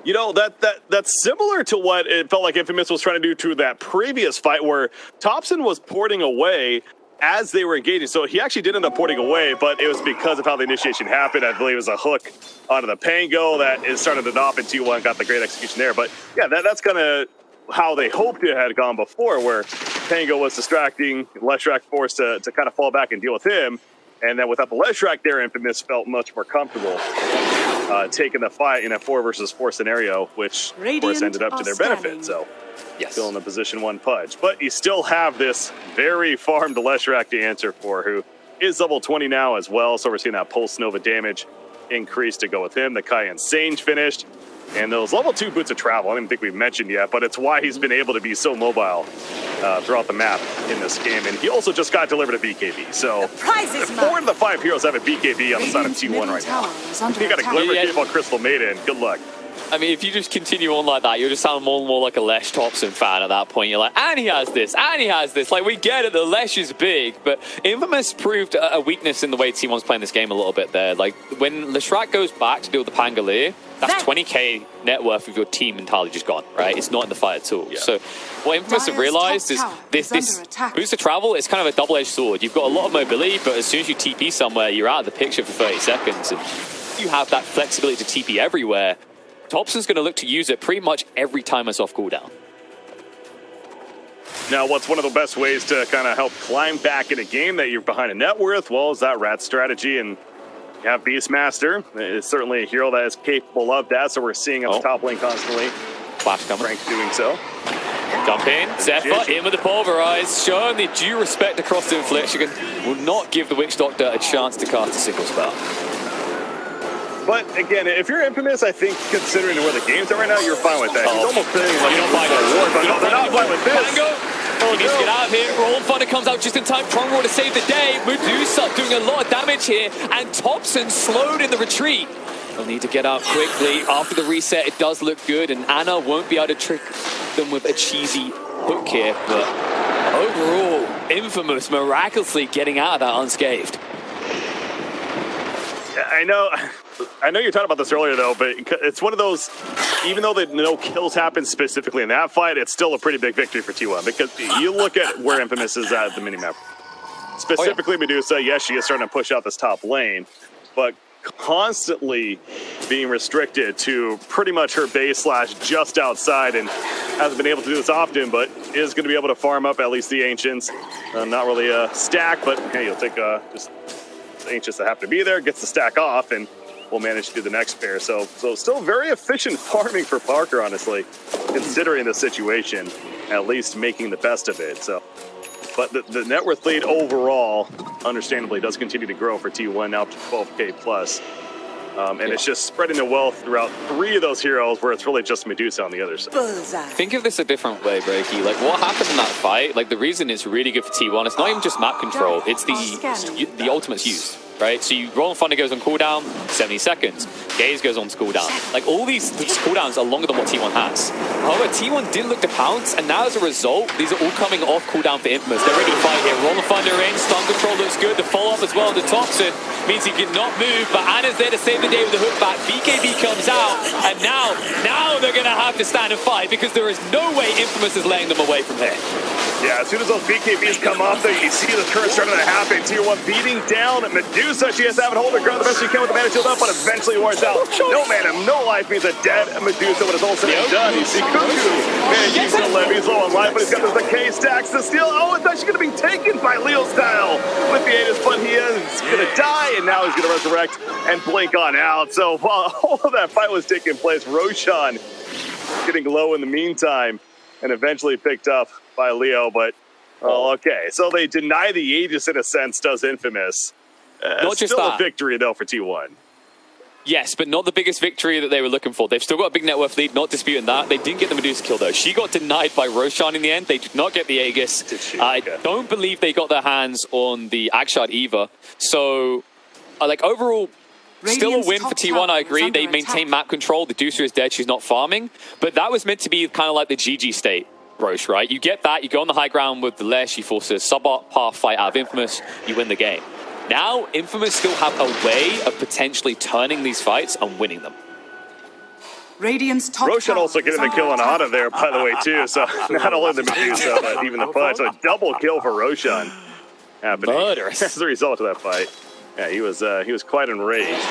You know, that's similar to what it felt like Infamous was trying to do to that previous fight where Thompson was porting away as they were engaging. So he actually did end up porting away, but it was because of how the initiation happened. I believe it was a hook onto the Pango that is started it off, and T1 got the great execution there. But yeah, that's kind of how they hoped it had gone before, where Pango was distracting, Leshrac forced to kind of fall back and deal with him. And then without the Leshrac there, Infamous felt much more comfortable taking the fight in a 4 versus 4 scenario, which of course ended up to their benefit. So yes, still in the position 1 Pudge. But you still have this very farmed Leshrac to answer for, who is level 20 now as well. So we're seeing that Pulse Nova damage increase to go with him. The Kai and Sage finished. And those level 2 boots of travel, I don't even think we've mentioned yet, but it's why he's been able to be so mobile throughout the map in this game. And he also just got delivered a BKB. So prize is 4 of the 5 heroes have a BKB on the side of Radiant's T1 middle right now. tower is under You got a attack. Glimmer Yeah. Cape on Crystal Maiden. Good luck. I mean, if you just continue on like that, you'll just sound more and more like a Lesh Thompson fan at that point. You're like, and he has this, and he has this. Like, we get it, the Lesh is big, but Infamous proved a weakness in the way T1's playing this game a little bit there. Like, when Leshrac goes back to deal with the Pangolier, that's 20k net worth of your team entirely just gone, right? It's not in the fight at all. Yeah. So what Infamous have Dire's realized top is tower this is under attack. boost of travel is kind of a double-edged sword. You've got a lot of mobility, but as soon as you TP somewhere, you're out of the picture for 30 seconds. And you have that flexibility to TP everywhere. Thompson's going to look to use it pretty much every time it's off cooldown. Now, what's one of the best ways to kind of help climb back in a game that you're behind a net worth? Well, is that rat strategy, and you have Beastmaster. It's certainly a hero that is capable of that, so we're seeing on the top lane constantly. Flash coming. Frank doing so. Jump in, Zephyr in with the Pulverize, showing the due respect across the Infliction. Will not give the Witch Doctor a chance to cast a single spell. But again, if you're Infamous, I think considering where the game's at right now, you're fine with that. He's almost feeling like You don't he's find a it. war, but no, they're not fine with this. Mango. He needs to get out of here. Rolling Thunder comes out just in time. Prongroar to save the day. Medusa doing a lot of damage here. And Thompson slowed in the retreat. They'll need to get out quickly. After the reset, it does look good. And Anna won't be able to trick them with a cheesy hook here. But overall, Infamous miraculously getting out of that unscathed. I know you talked about this earlier, though, but it's one of those, even though no kills happened specifically in that fight, it's still a pretty big victory for T1, because you look at where Infamous is at the minimap. Specifically, Medusa, yes, she is starting to push out this top lane, but constantly being restricted to pretty much her base / just outside, and hasn't been able to do this often, but is going to be able to farm up at least the Ancients. Not really a stack, but hey, you'll take just the Ancients that happen to be there, gets the stack off, and we'll manage to do the next pair. So still very efficient farming for Parker, honestly, considering the situation, at least making the best of it. So, but the net worth lead overall, understandably, does continue to grow for T1, now up to 12k plus. And it's just spreading the wealth throughout 3 of those heroes, where it's really just Medusa on the other side. Bullseye. Think of this a different way, Breaky. Like, what happened in that fight, like, the reason it's really good for T1, it's not even just map control, it's the ultimate's use, right? So you Roll and Thunder goes on cooldown, 70 seconds. Gaze goes on to cooldown. Like, all these cooldowns are longer than what T1 has. However, T1 did look to pounce, and now as a result, these are all coming off cooldown for Infamous. They're ready to fight here. Roll and Thunder in, stun control looks good. The follow-up as well to Thompson means he cannot move, but Anna's there to save the day with the hook back. BKB comes out, and now they're going to have to stand and fight, because there is no way Infamous is letting them away from here. Yeah, as soon as those BKBs come off there, you see the turn starting to happen. T1 beating down Medusa. She has to have it hold her ground the best she can with the mana shield up, but eventually wears out. No mana, no life means a dead Medusa when it's all said and done. You see Cuckoo managing to live. He's low on life, but he's got the K stacks to steal. Oh, it's actually going to be taken by Leo Style with the Aegis, but he is going to die, and now he's going to resurrect and blink on out. So while all of that fight was taking place, Roshan getting low in the meantime, and eventually picked up by Leo, but okay. So they deny the Aegis in a sense, does Infamous. Not just still that. a victory, though, for T1. Yes, but not the biggest victory that they were looking for. They've still got a big net worth lead, not disputing that. They didn't get the Medusa kill, though. She got denied by Roshan in the end. They did not get the Aegis. Did she? I Okay. don't believe they got their hands on the Akshad either. So, like, overall, still a Radiant's win for top T1, tower I is agree. under They maintain attack. map control. The Deucer is dead. She's not farming. But that was meant to be kind of like the GG state, Roche, right? You get that. You go on the high ground with the Lesh. You force a sub-par fight out of Infamous. You win the game. Now, Infamous still have a way of potentially turning these fights and winning them. Radiant's top Roshan tower also is getting the under kill on attack. Auto there, by the way, too. So not only the Medusa, but even the punch. So a double kill for Roshan happening Murderous. as a result of that fight. Yeah, he was quite enraged,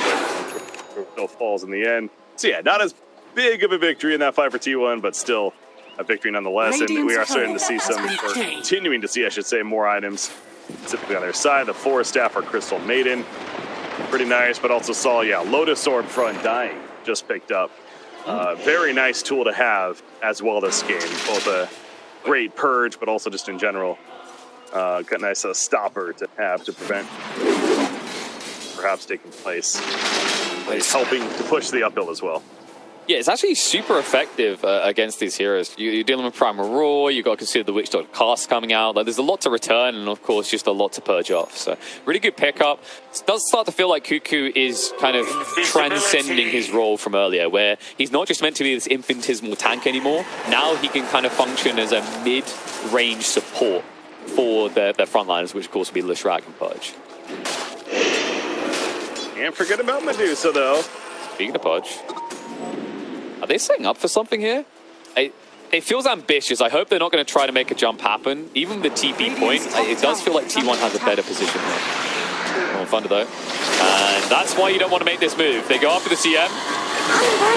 but still falls in the end. So yeah, not as big of a victory in that fight for T1, but still a victory nonetheless. And we are starting to see some, or continuing to see, I should say, more items, specifically on their side. The Forest Staff or Crystal Maiden, pretty nice, but also saw, yeah, Lotus Orb front dying, just picked up. Very nice tool to have as well this game. Both a great purge, but also just in general, got a nice stopper to have to prevent perhaps taking place. He's helping to push the uphill as well. Yeah, it's actually super effective against these heroes. You're dealing with Primal Roar, you've got to consider the Witch Doctor cast coming out. Like, there's a lot to return, and of course, just a lot to purge off. So, really good pickup. It does start to feel like Cuckoo is kind of transcending his role from earlier, where he's not just meant to be this infinitesimal tank anymore. Now he can kind of function as a mid-range support for their frontliners, which of course will be Leshrac and Pudge. Can't forget about Medusa, though. Speaking of Pudge, are they setting up for something here? It feels ambitious. I hope they're not going to try to make a jump happen. Even the TP point, it does feel like T1 has a better position there. Thunder though. And that's why you don't want to make this move. They go after the CM,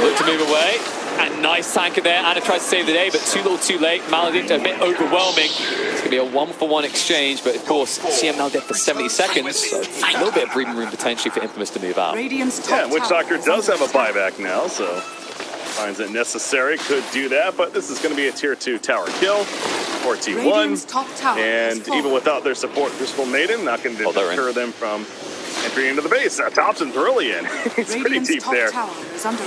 look to move away, and nice tanker there. Anna tries to save the day, but too little too late. Maledict a bit overwhelming. It's going to be a 1-for-1 exchange, but of course, CM now dead for 70 seconds, so a little bit of breathing room potentially for Infamous to move out. Yeah, Witch Doctor does have a buyback now, so finds it necessary, could do that, but this is going to be a tier 2 tower kill for T1, and even without their support, Crystal Maiden, not going to deter them from entering into the base. Thompson's really in. He's pretty deep there,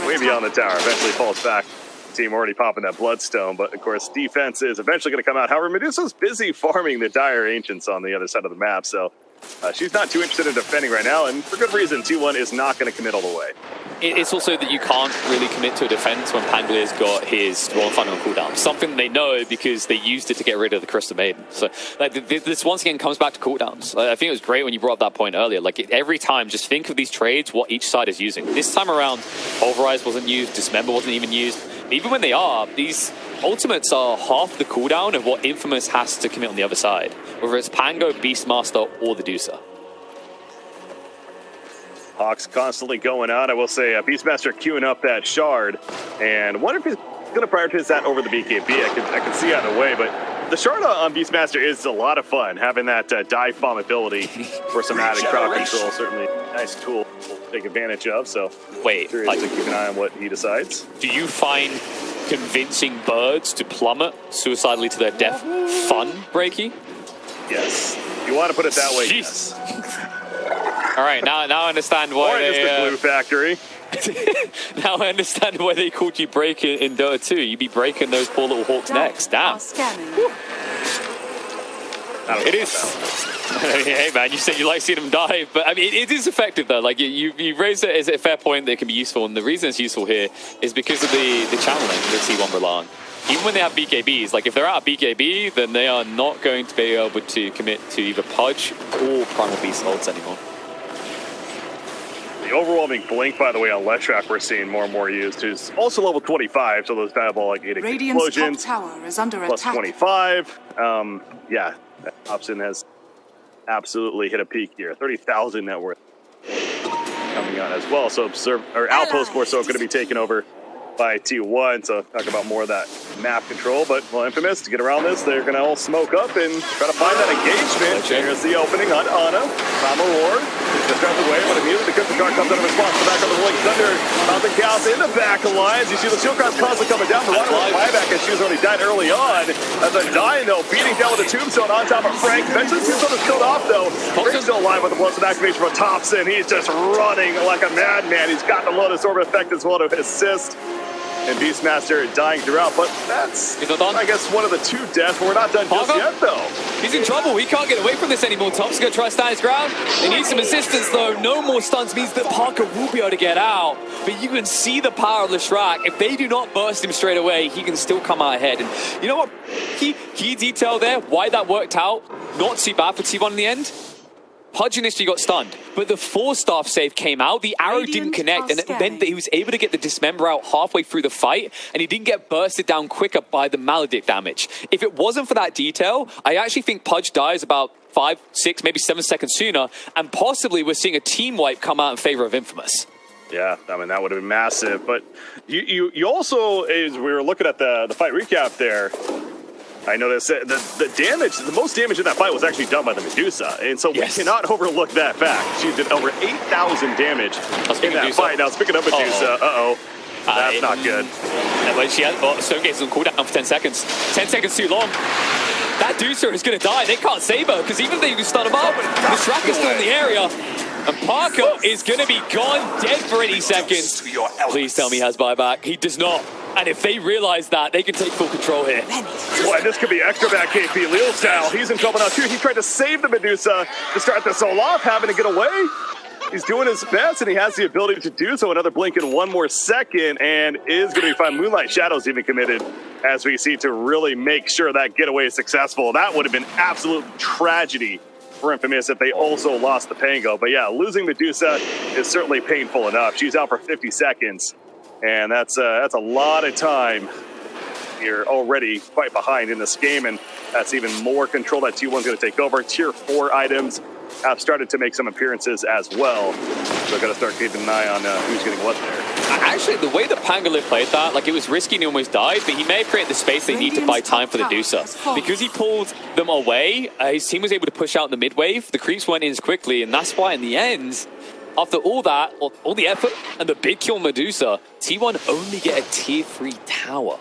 way beyond the tower. Eventually falls back. Team already popping that Bloodstone, but of course defense is eventually going to come out. However, Medusa's busy farming the Dire Ancients on the other side of the map, so she's not too interested in defending right now, and for good reason. T1 is not going to commit all the way. It's also that you can't really commit to a defense when Panglia's got his Royal Thunder on cooldown. Something they know because they used it to get rid of the Crystal Maiden. So like, this once again comes back to cooldowns. I think it was great when you brought up that point earlier. Like every time, just think of these trades, what each side is using. This time around, Pulverize wasn't used, Dismember wasn't even used. Even when they are, these ultimates are half the cooldown of what Infamous has to commit on the other side, whether it's Pango, Beastmaster, or the Deucer. Hawks constantly going out. I will say Beastmaster queuing up that shard, and wonder if he's going to prioritize that over the BKB. I can see either way, but the shard on Beastmaster is a lot of fun. Having that dive bomb ability for some added crowd control, certainly a nice tool to take advantage of. So wait, like to keep an eye on what he decides. Do you find convincing birds to plummet suicidally to their death fun, Breaky? Yes. You want to put it that way, Jeez. yes. All right, now I understand why they... the Glue Factory. Now I understand why they called you Break in Dota 2. You'd be breaking those poor little Hawks' necks. Damn. It is. Hey man, you said you like seeing them dive, but I mean, it is effective though. Like you raised it as a fair point that it can be useful, and the reason it's useful here is because of the channeling that T1 rely on. Even when they have BKBs, like if they're out of BKB, then they are not going to be able to commit to either Pudge or Primal Beast ults anymore. The overwhelming blink, by the way, on Leshrac we're seeing more and more used, who's also level 25, so those diabolic explosions tower is under plus attack. 25. Yeah, Hobson has absolutely hit a peak here. 30,000 net worth coming out as well. So Outpost more so going to be taken over by T1, so talk about more of that map control. But well, Infamous, to get around this, they're going to all smoke up and try to find that engagement. Here's the opening on Ana. Primal Roar just out the way, but immediately the Cryptic Guard comes out of response. The back of the Rolling Thunder, Mountain Chaos in the back alliance. You see the Shield Cross constantly coming down. The one buyback as she was already died early on. As they're dying though, beating down with the Tombstone on top of Frank. Eventually the Tombstone is killed off though. Frank's still alive with the Blessed Activation from Thompson. He's just running like a madman. He's got the Lotus Orb effect as well to assist. And Beastmaster dying throughout, but that's, I guess, one of the two deaths, but we're not done just yet, though. He's in trouble. He can't get away from this anymore. Thompson's going to try to stand his ground. They need some assistance, though. No more stuns means that Parker will be able to get out. But you can see the power of Leshrac. If they do not burst him straight away, he can still come out ahead. And you know what? Key detail there, why that worked out. Not too bad for T1 in the end. Pudge initially got stunned, but the 4-staff save came out, the arrow didn't connect, and it meant that he was able to get the Dismember out halfway through the fight, and he didn't get bursted down quicker by the Maledict damage. If it wasn't for that detail, I actually think Pudge dies about 5, 6, maybe 7 seconds sooner, and possibly we're seeing a team wipe come out in favor of Infamous. Yeah, I mean, that would have been massive, but you also, as we were looking at the fight recap there, I noticed the damage, the most damage in that fight was actually done by the Medusa, and so we cannot overlook that fact. She did over 8,000 damage in that fight. Now, speaking of Medusa, that's not good. And when she had Stonegaze on cooldown for 10 seconds. 10 seconds too long. That Deucer is going to die. They can't save her, because even if they can stun him up, the Shrek is still in the area. And Parker is going to be gone dead for 80 seconds. Please tell me he has buyback. He does not. And if they realize that, they can take full control here. Boy, this could be extra bad KP. Leo style, he's in trouble now too. He tried to save the Medusa to start this all off, having to get away. He's doing his best, and he has the ability to do so. Another blink in 1 more second, and is going to be fine. Moonlight Shadow's even committed, as we see, to really make sure that getaway is successful. That would have been absolute tragedy for Infamous if they also lost the Pango. But yeah, losing Medusa is certainly painful enough. She's out for 50 seconds, and that's a lot of time. You're already quite behind in this game, and that's even more control that T1's going to take over. Tier 4 items have started to make some appearances as well. So got to start keeping an eye on who's getting what there. Actually, the way that Pangolin played that, like, it was risky and he almost died, but he may have created the space they need to buy time for the Medusa. Because he pulled them away, his team was able to push out the mid wave. The creeps went in as quickly, and that's why in the end, after all that, all the effort and the big kill Medusa, T1 only get a tier 3 tower.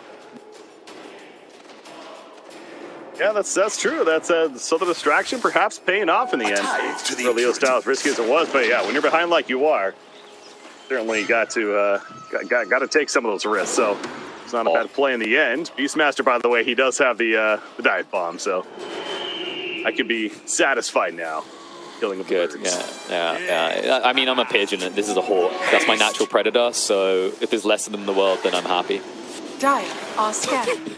Yeah, that's true. That's so the distraction perhaps paying off in the end. For Leo Style, as risky as it was, but yeah, when you're behind like you are, certainly got to take some of those risks. So it's not a bad play in the end. Beastmaster, by the way, he does have the dive bomb, so I can be satisfied now. Killing a bird. Yeah. I mean, I'm a pigeon, and this is a hawk. That's my natural predator. So if there's less of them in the world, then I'm happy. Dire are scanning.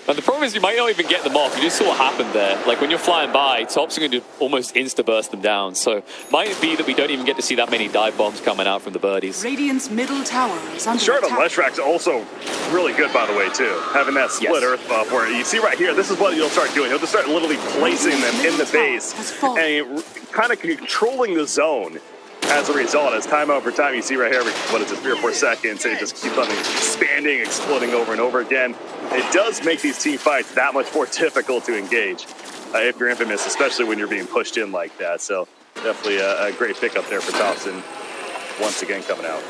And the problem is you might not even get them off. You just saw what happened there. Like, when you're flying by, Tops are going to almost insta-burst them down. So might it be that we don't even get to see that many dive bombs coming out from the birdies. Radiant's middle tower is under Shard on attack. Leshrack's also really good, by the way, too. Having that split earth buff where you see right here, this is what you'll start doing. You'll just start literally placing them in the base and kind of controlling the zone. As a result, as time over time, you see right here, what is it, 3 or 4 seconds, it just keeps on expanding, exploding over and over again. It does make these team fights that much more difficult to engage if you're Infamous, especially when you're being pushed in like that. So definitely a great pickup there for Thompson, once again coming out.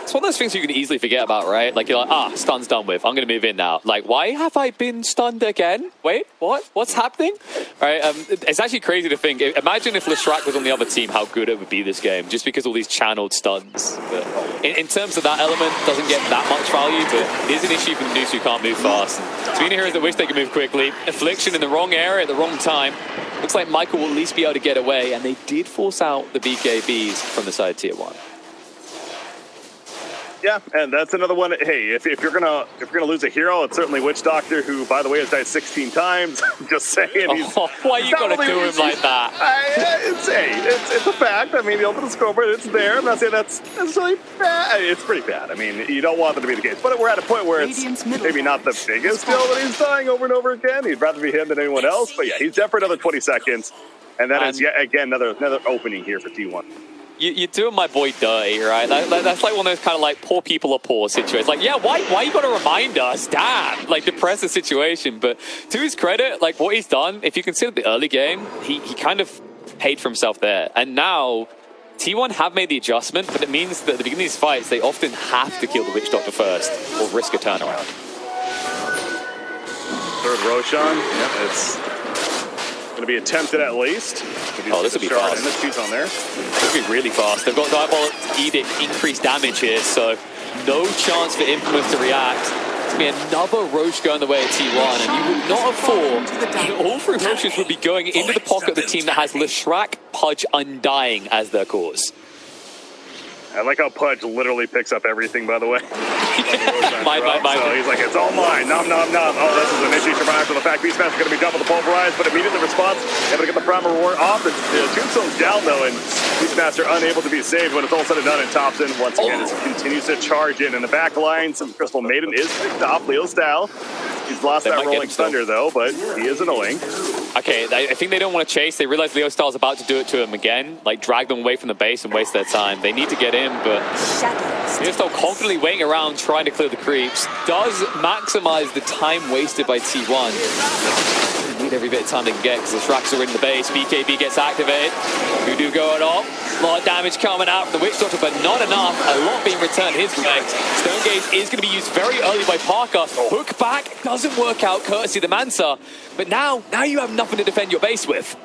It's one of those things you can easily forget about, right? Like, you're like, stun's done with. I'm going to move in now. Like, why have I been stunned again? Wait, what? What's happening? All right, it's actually crazy to think. Imagine if Leshrac was on the other team, how good it would be this game, just because all these channeled stuns. But in terms of that element, doesn't get that much value, but it is an issue for the Noose who can't move fast. Sweeney heroes that wish they could move quickly. Affliction in the wrong area at the wrong time. Looks like Michael will at least be able to get away, and they did force out the BKBs from the side of Tier 1. Yeah, and that's another one. Hey, if you're gonna lose a hero, it's certainly Witch Doctor, who, by the way, has died 16 times. Just saying. Why you gotta do him like that? It's a fact. I mean, you open the scoreboard, it's there. I'm not saying that's necessarily bad. It's pretty bad. I mean, you don't want that to be the case. But we're at a point where it's maybe not the biggest deal that he's dying over and over again. He'd rather be him than anyone else. But yeah, he's dead for another 20 seconds, and that is yet again another opening here for T1. You're doing my boy dirty, right? That's like one of those kind of like poor people are poor situations. Like, yeah, why you got to remind us? Damn, like, depress the situation. But to his credit, like, what he's done, if you consider the early game, he kind of paid for himself there. And now T1 have made the adjustment, but it means that at the beginning of these fights, they often have to kill the Witch Doctor first or risk a turnaround. Third Roshan, yeah, it's going to be attempted at least. Oh, this will be fast. And this piece on there. This will be really fast. They've got Diabolic Edict increased damage here, so no chance for Infamous to react. It's going to be another Roche going the way of T1, and you would not have thought that all 3 Roches would be going into the pocket of the team that has Leshrac, Pudge, Undying as their cause. I like how Pudge literally picks up everything, by the way. Mine. So he's like, it's all mine. Nom, nom, nom. Oh, this is an initiation from after the fact. Beastmaster's going to be done with the pulverized, but immediately response, able to get the primal reward off. The tombstone's down, though, and Beastmaster unable to be saved when it's all said and done. And Thompson, once again, continues to charge in the back line. Some Crystal Maiden is picked off, Leo style. He's lost that Rolling Thunder, though, but he is annoying. Okay, I think they don't want to chase. They realize Leo Style's about to do it to him again, like drag them away from the base and waste their time. They need to get in, but Leo Style confidently waiting around, trying to clear the creeps. Does maximize the time wasted by T1. They need every bit of time they can get because the Shraks are in the base. BKB gets activated. Voodoo going off. A lot of damage coming out from the Witch Doctor, but not enough. A lot being returned his way. Stone Gaze is going to be used very early by Parker. Hook back doesn't work out, courtesy of the Mansa. But now you have nothing to defend your base with.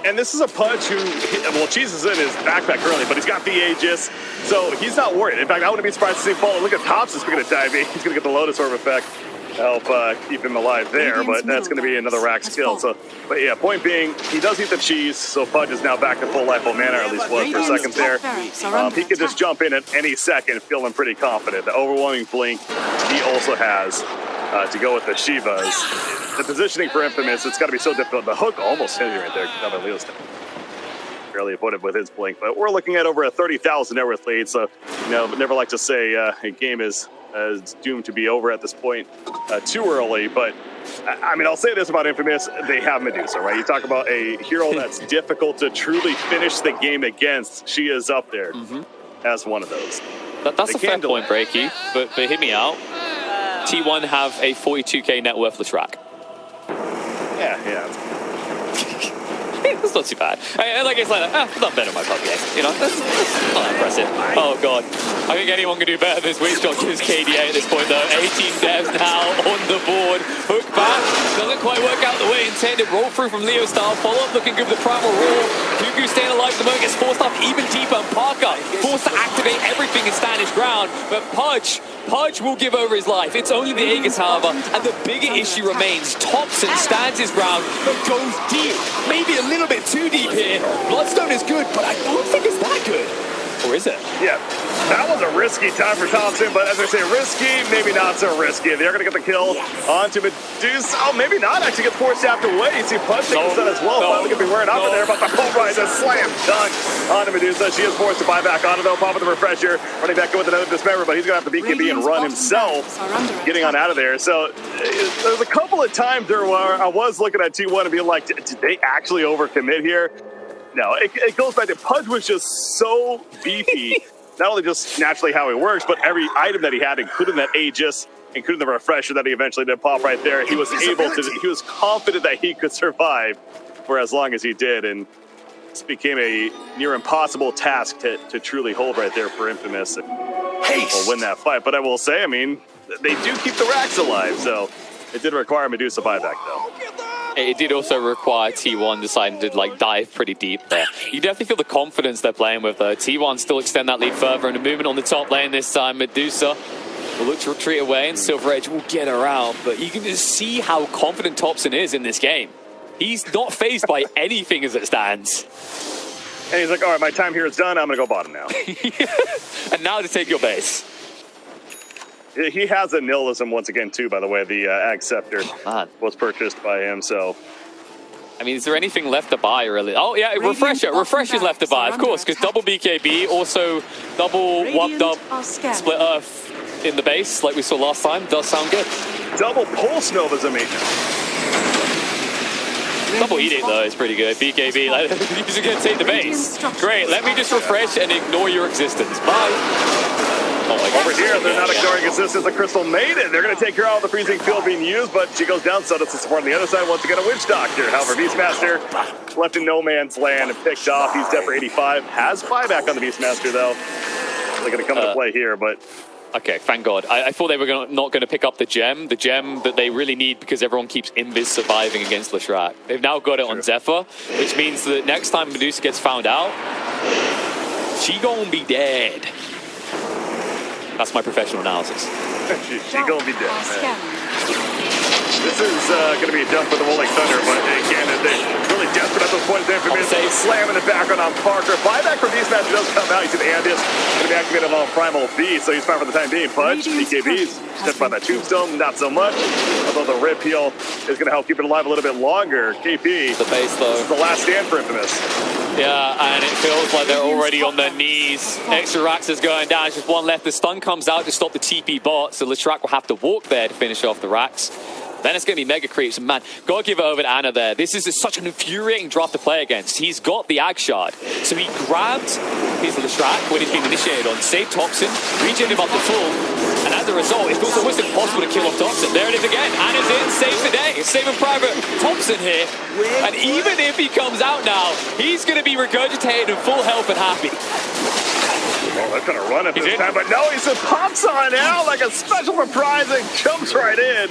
And this is a Pudge who, well, Cheese is in his backpack currently, but he's got the Aegis, so he's not worried. In fact, I wouldn't be surprised to see him fall. Look at Thompson speaking of diving. He's going to get the Lotus Orb effect to help keep him alive there, but that's going to be another rack skill. So, but yeah, point being, he does eat the cheese, so Pudge is now back to full life on mana, or at least was for a second there. He could just jump in at any second, feeling pretty confident. The overwhelming blink he also has to go with the Shivas. The positioning for Infamous, it's got to be so difficult. The hook almost hit you right there. Another Leo's barely avoided with his blink, but we're looking at over a 30,000 net worth lead, so never like to say a game is doomed to be over at this point too early, but I mean, I'll say this about Infamous, they have Medusa, right? You talk about a hero that's difficult to truly finish the game against. She is up there as one of those. That's a fair point, Breaky, but hear me out. T1 have a 42k net worth Leshrac. Yeah. It's not too bad. Like it's like, not better than my club game. You know, that's not that impressive. Oh god, I think anyone can do better than this Witch Doctor's KDA at this point though. 18 devs now on the board. Hook back, doesn't quite work out the way intended. Roll through from Leo style. Follow up looking good with the primal roll. Cuckoo staying alive at the moment, gets forced up even deeper. And Parker forced to activate everything and stand his ground. But Pudge will give over his life. It's only the Aegis, however, and the bigger issue remains. Thompson stands his ground, but goes deep. Maybe a little bit too deep here. Bloodstone is good, but I don't think it's that good. Or is it? Yeah, that was a risky time for Thompson, but as I say, risky, maybe not so risky. They're going to get the kill onto Medusa. Oh, maybe not. Actually gets forced after away. You see Punch take the set as well. Finally going to be wearing off of there, but the full rise is slam dunk onto Medusa. She is forced to buy back onto though. Pop with the refresher. Running back in with another dismember, but he's going to have to BKB and run himself, getting on out of there. So there's a couple of times there where I was looking at T1 and being like, did they actually overcommit here? No, it goes back to Pudge was just so beefy, not only just naturally how he works, but every item that he had, including that Aegis, including the refresher that he eventually did pop right there, he was able to, he was confident that he could survive for as long as he did, and this became a near impossible task to truly hold right there for Infamous and will win that fight. But I will say, I mean, they do keep the racks alive, so it did require Medusa buyback though. It did also require T1 deciding to like dive pretty deep there. You definitely feel the confidence they're playing with though. T1 still extend that lead further, and a movement on the top lane this time. Medusa will look to retreat away, and Silver Edge will get her out. But you can just see how confident Thompson is in this game. He's not fazed by anything as it stands. And he's like, all right, my time here is done. I'm going to go bottom now. And now to take your base. He has a nihilism once again, too, by the way. The Ag Scepter was purchased by him, so... I mean, is there anything left to buy, really? Oh, yeah, Refresher. Refresher's left to buy, of course, because double BKB, also double one-dub split Earth in the base, like we saw last time. Does sound good. Double Pulse Nova's amazing. Double Edict, though, is pretty good. BKB, like, you're just going to take the base. Great, let me just refresh and ignore your existence. Bye. Over here, they're not ignoring existence. The Crystal Maiden. They're going to take her out of the freezing field being used, but she goes down, so does the support on the other side. Once again, a Witch Doctor. However, Beastmaster left in no man's land and picked off. He's dead for 85. Has buyback on the Beastmaster, though. They're going to come into play here, but... Okay, thank God. I thought they were not going to pick up the gem that they really need because everyone keeps Invis surviving against Leshrac. They've now got it on Zephyr, which means that next time Medusa gets found out, she gonna be dead. That's my professional analysis. She gonna be dead, man. This is going to be a jump for the Rolling Thunder, but again, they're really desperate at those points. Infamous slamming it back on Parker. Buyback for Beastmaster does come out. You see the Andis going to be activated on Primal B, so he's fine for the time being. Pudge, BKB's just by that Tombstone, not so much. Although the Rip Heal is going to help keep it alive a little bit longer. KP, the base though. This is the last stand for Infamous. Yeah, and it feels like they're already on their knees. Extra racks is going down. There's just one left. The stun comes out to stop the TP bot, so Leshrac will have to walk there to finish off the racks. Then it's going to be mega creeps. And man, gotta give it over to Anna there. This is such an infuriating draft to play against. He's got the Ag Shard. So he grabbed his Leshrac when he's been initiated on, saved Thompson, regenerated him up to full. And as a result, it feels almost impossible to kill off Thompson. There it is again. Anna's in, saves the day. Saving Private Thompson here. And even if he comes out now, he's going to be regurgitated and full health and happy. Oh, they're gonna run it this time, but no, he just pops on out like a special surprise and jumps right in.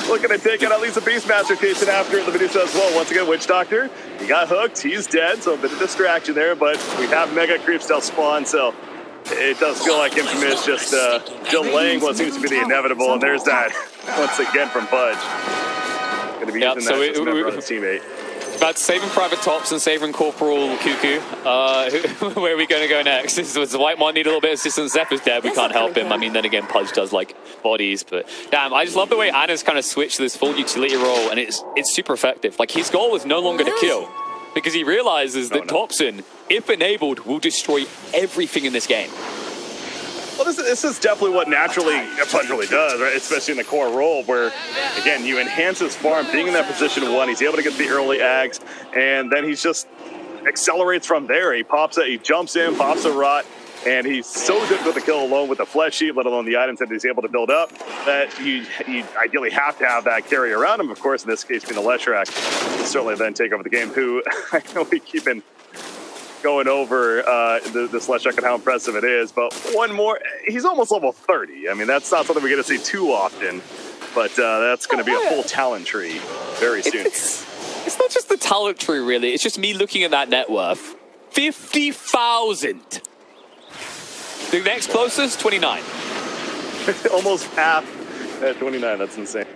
Looking to take out at least a Beastmaster chasing after the Medusa as well. Once again, Witch Doctor, he got hooked, he's dead, so a bit of distraction there, but we have Mega Creep still spawn, so it does feel like Infamous just delaying what seems to be the inevitable, and there's that once again from Budge. Going to be using that as a member on his teammate. About saving Private Tops and saving Corporal Cuckoo. Where are we going to go next? Does the White Mon need a little bit of assistance? Zephyr's dead, we can't help him. I mean, then again, Pudge does like bodies, but damn, I just love the way Anna's kind of switched to this full utility role, and it's super effective. Like, his goal is no longer to kill, because he realizes that Topson, if enabled, will destroy everything in this game. Well, this is definitely what naturally Pudge really does, right? Especially in the core role where, again, you enhance his farm, being in that position 1, he's able to get the early ags, and then he's just accelerates from there. He pops it, he jumps in, pops a rot, and he's so good with the kill alone with the flesh sheet, let alone the items that he's able to build up, that you ideally have to have that carry around him. Of course, in this case, being the Leshrac, certainly then take over the game, who I know we keep going over this Leshrac and how impressive it is, but one more, he's almost level 30. I mean, that's not something we get to see too often, but that's going to be a full talent tree very soon. It's not just the talent tree, really. It's just me looking at that net worth. 50,000. The next closest, 29. Almost half at 29. That's insane.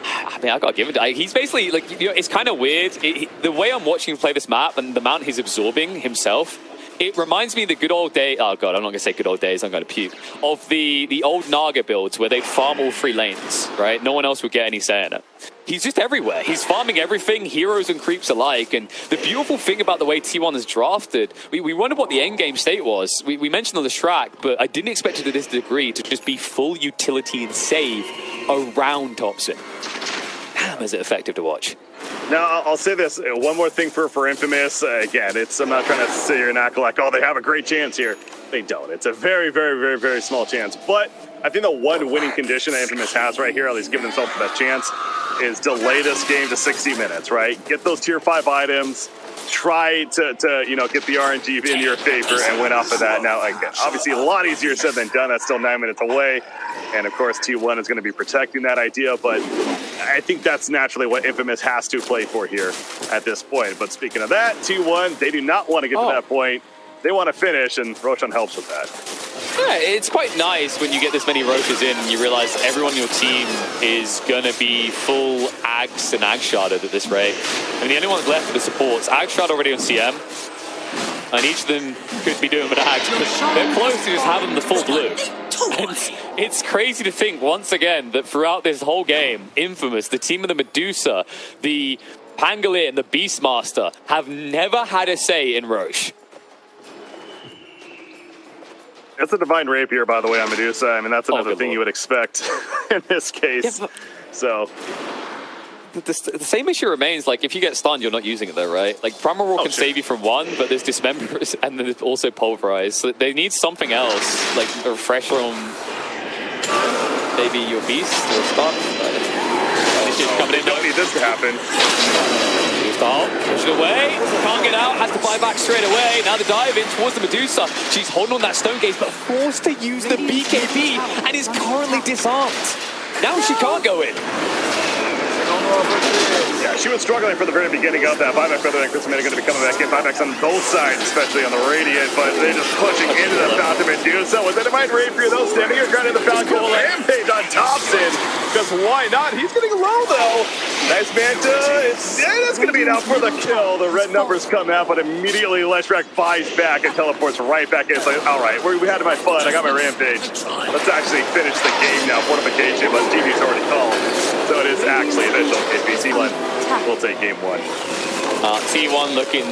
I mean, I gotta give it. He's basically like, you know, it's kind of weird. The way I'm watching him play this map and the amount he's absorbing himself, it reminds me of the good old day. Oh god, I'm not gonna say good old days. I'm gonna puke. Of the old Naga builds where they'd farm all 3 lanes, right? No one else would get any say in it. He's just everywhere. He's farming everything, heroes and creeps alike. And the beautiful thing about the way T1 is drafted, we wondered what the end game state was. We mentioned on the Shrek, but I didn't expect it to this degree to just be full utility and save around Topson. Damn, is it effective to watch. Now, I'll say this, one more thing for Infamous. Again, I'm not trying to sit here and act like, oh, they have a great chance here. They don't. It's a very, very, very, very small chance. But I think the one winning condition that Infamous has right here, at least give themselves that chance, is delay this game to 60 minutes, right? Get those tier 5 items, try to you know, get the RNG in your favor and win off of that. Now, again, obviously a lot easier said than done. That's still 9 minutes away. And of course, T1 is going to be protecting that idea, but I think that's naturally what Infamous has to play for here at this point. But speaking of that, T1, they do not want to get to that point. They want to finish, and Roshan helps with that. Yeah, it's quite nice when you get this many Roshas in and you realize everyone on your team is going to be full Ags and Ag Sharded at this rate. I mean, the only ones left are the supports. Ag Shard already on CM, and each of them could be doing with Ags, but they're close to just having the full blue. And it's crazy to think, once again, that throughout this whole game, Infamous, the team of the Medusa, the Pangolier, and the Beastmaster have never had a say in Roche. That's a Divine Rapier, by the way, on Medusa. I mean, that's another thing you would expect in this case. Yeah, so the same issue remains. Like, if you get stunned, you're not using it, though, right? Like, Primal Roar can save you from one, but there's Dismembers, and then there's also Pulverize. So they need something else, like a refresher on maybe your Beast or Stun. Coming in. Don't need this to happen. Push it away, can't get out, has to buy back straight away. Now the dive in towards the Medusa. She's holding on that Stone Gaze, but forced to use the BKB and is currently disarmed. Now she can't go in. Yeah, she was struggling from the very beginning of that. Buyback Feather and Chris Mena going to be coming back in. Buybacks on both sides, especially on the Radiant, but they're just pushing into the Fountain Medusa. Was it a Divine Rapier though? Standing here trying to the Fountain. Rampage on Topson. Because why not? He's getting low though. Nice Manta. That's going to be enough for the kill. The red numbers come out, but immediately Leshrac buys back and teleports right back in. It's like, all right, we had my fun. I got my Rampage. Let's actually finish the game now. Fortification, but TV's already called. So it is actually official. T1 will take game 1. T1 looking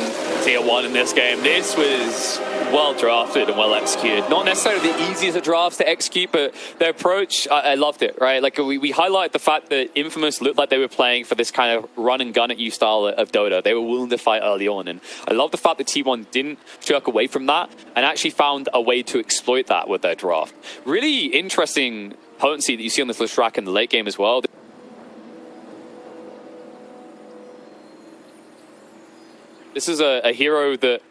tier 1 in this game. This was well drafted and well executed. Not necessarily the easiest of drafts to execute, but their approach, I loved it, right? Like, we highlight the fact that Infamous looked like they were playing for this kind of run and gun at you style of Dota. They were willing to fight early on, and I love the fact that T1 didn't shirk away from that and actually found a way to exploit that with their draft. Really interesting potency that you see on this Leshrac in the late game as well. This is a hero that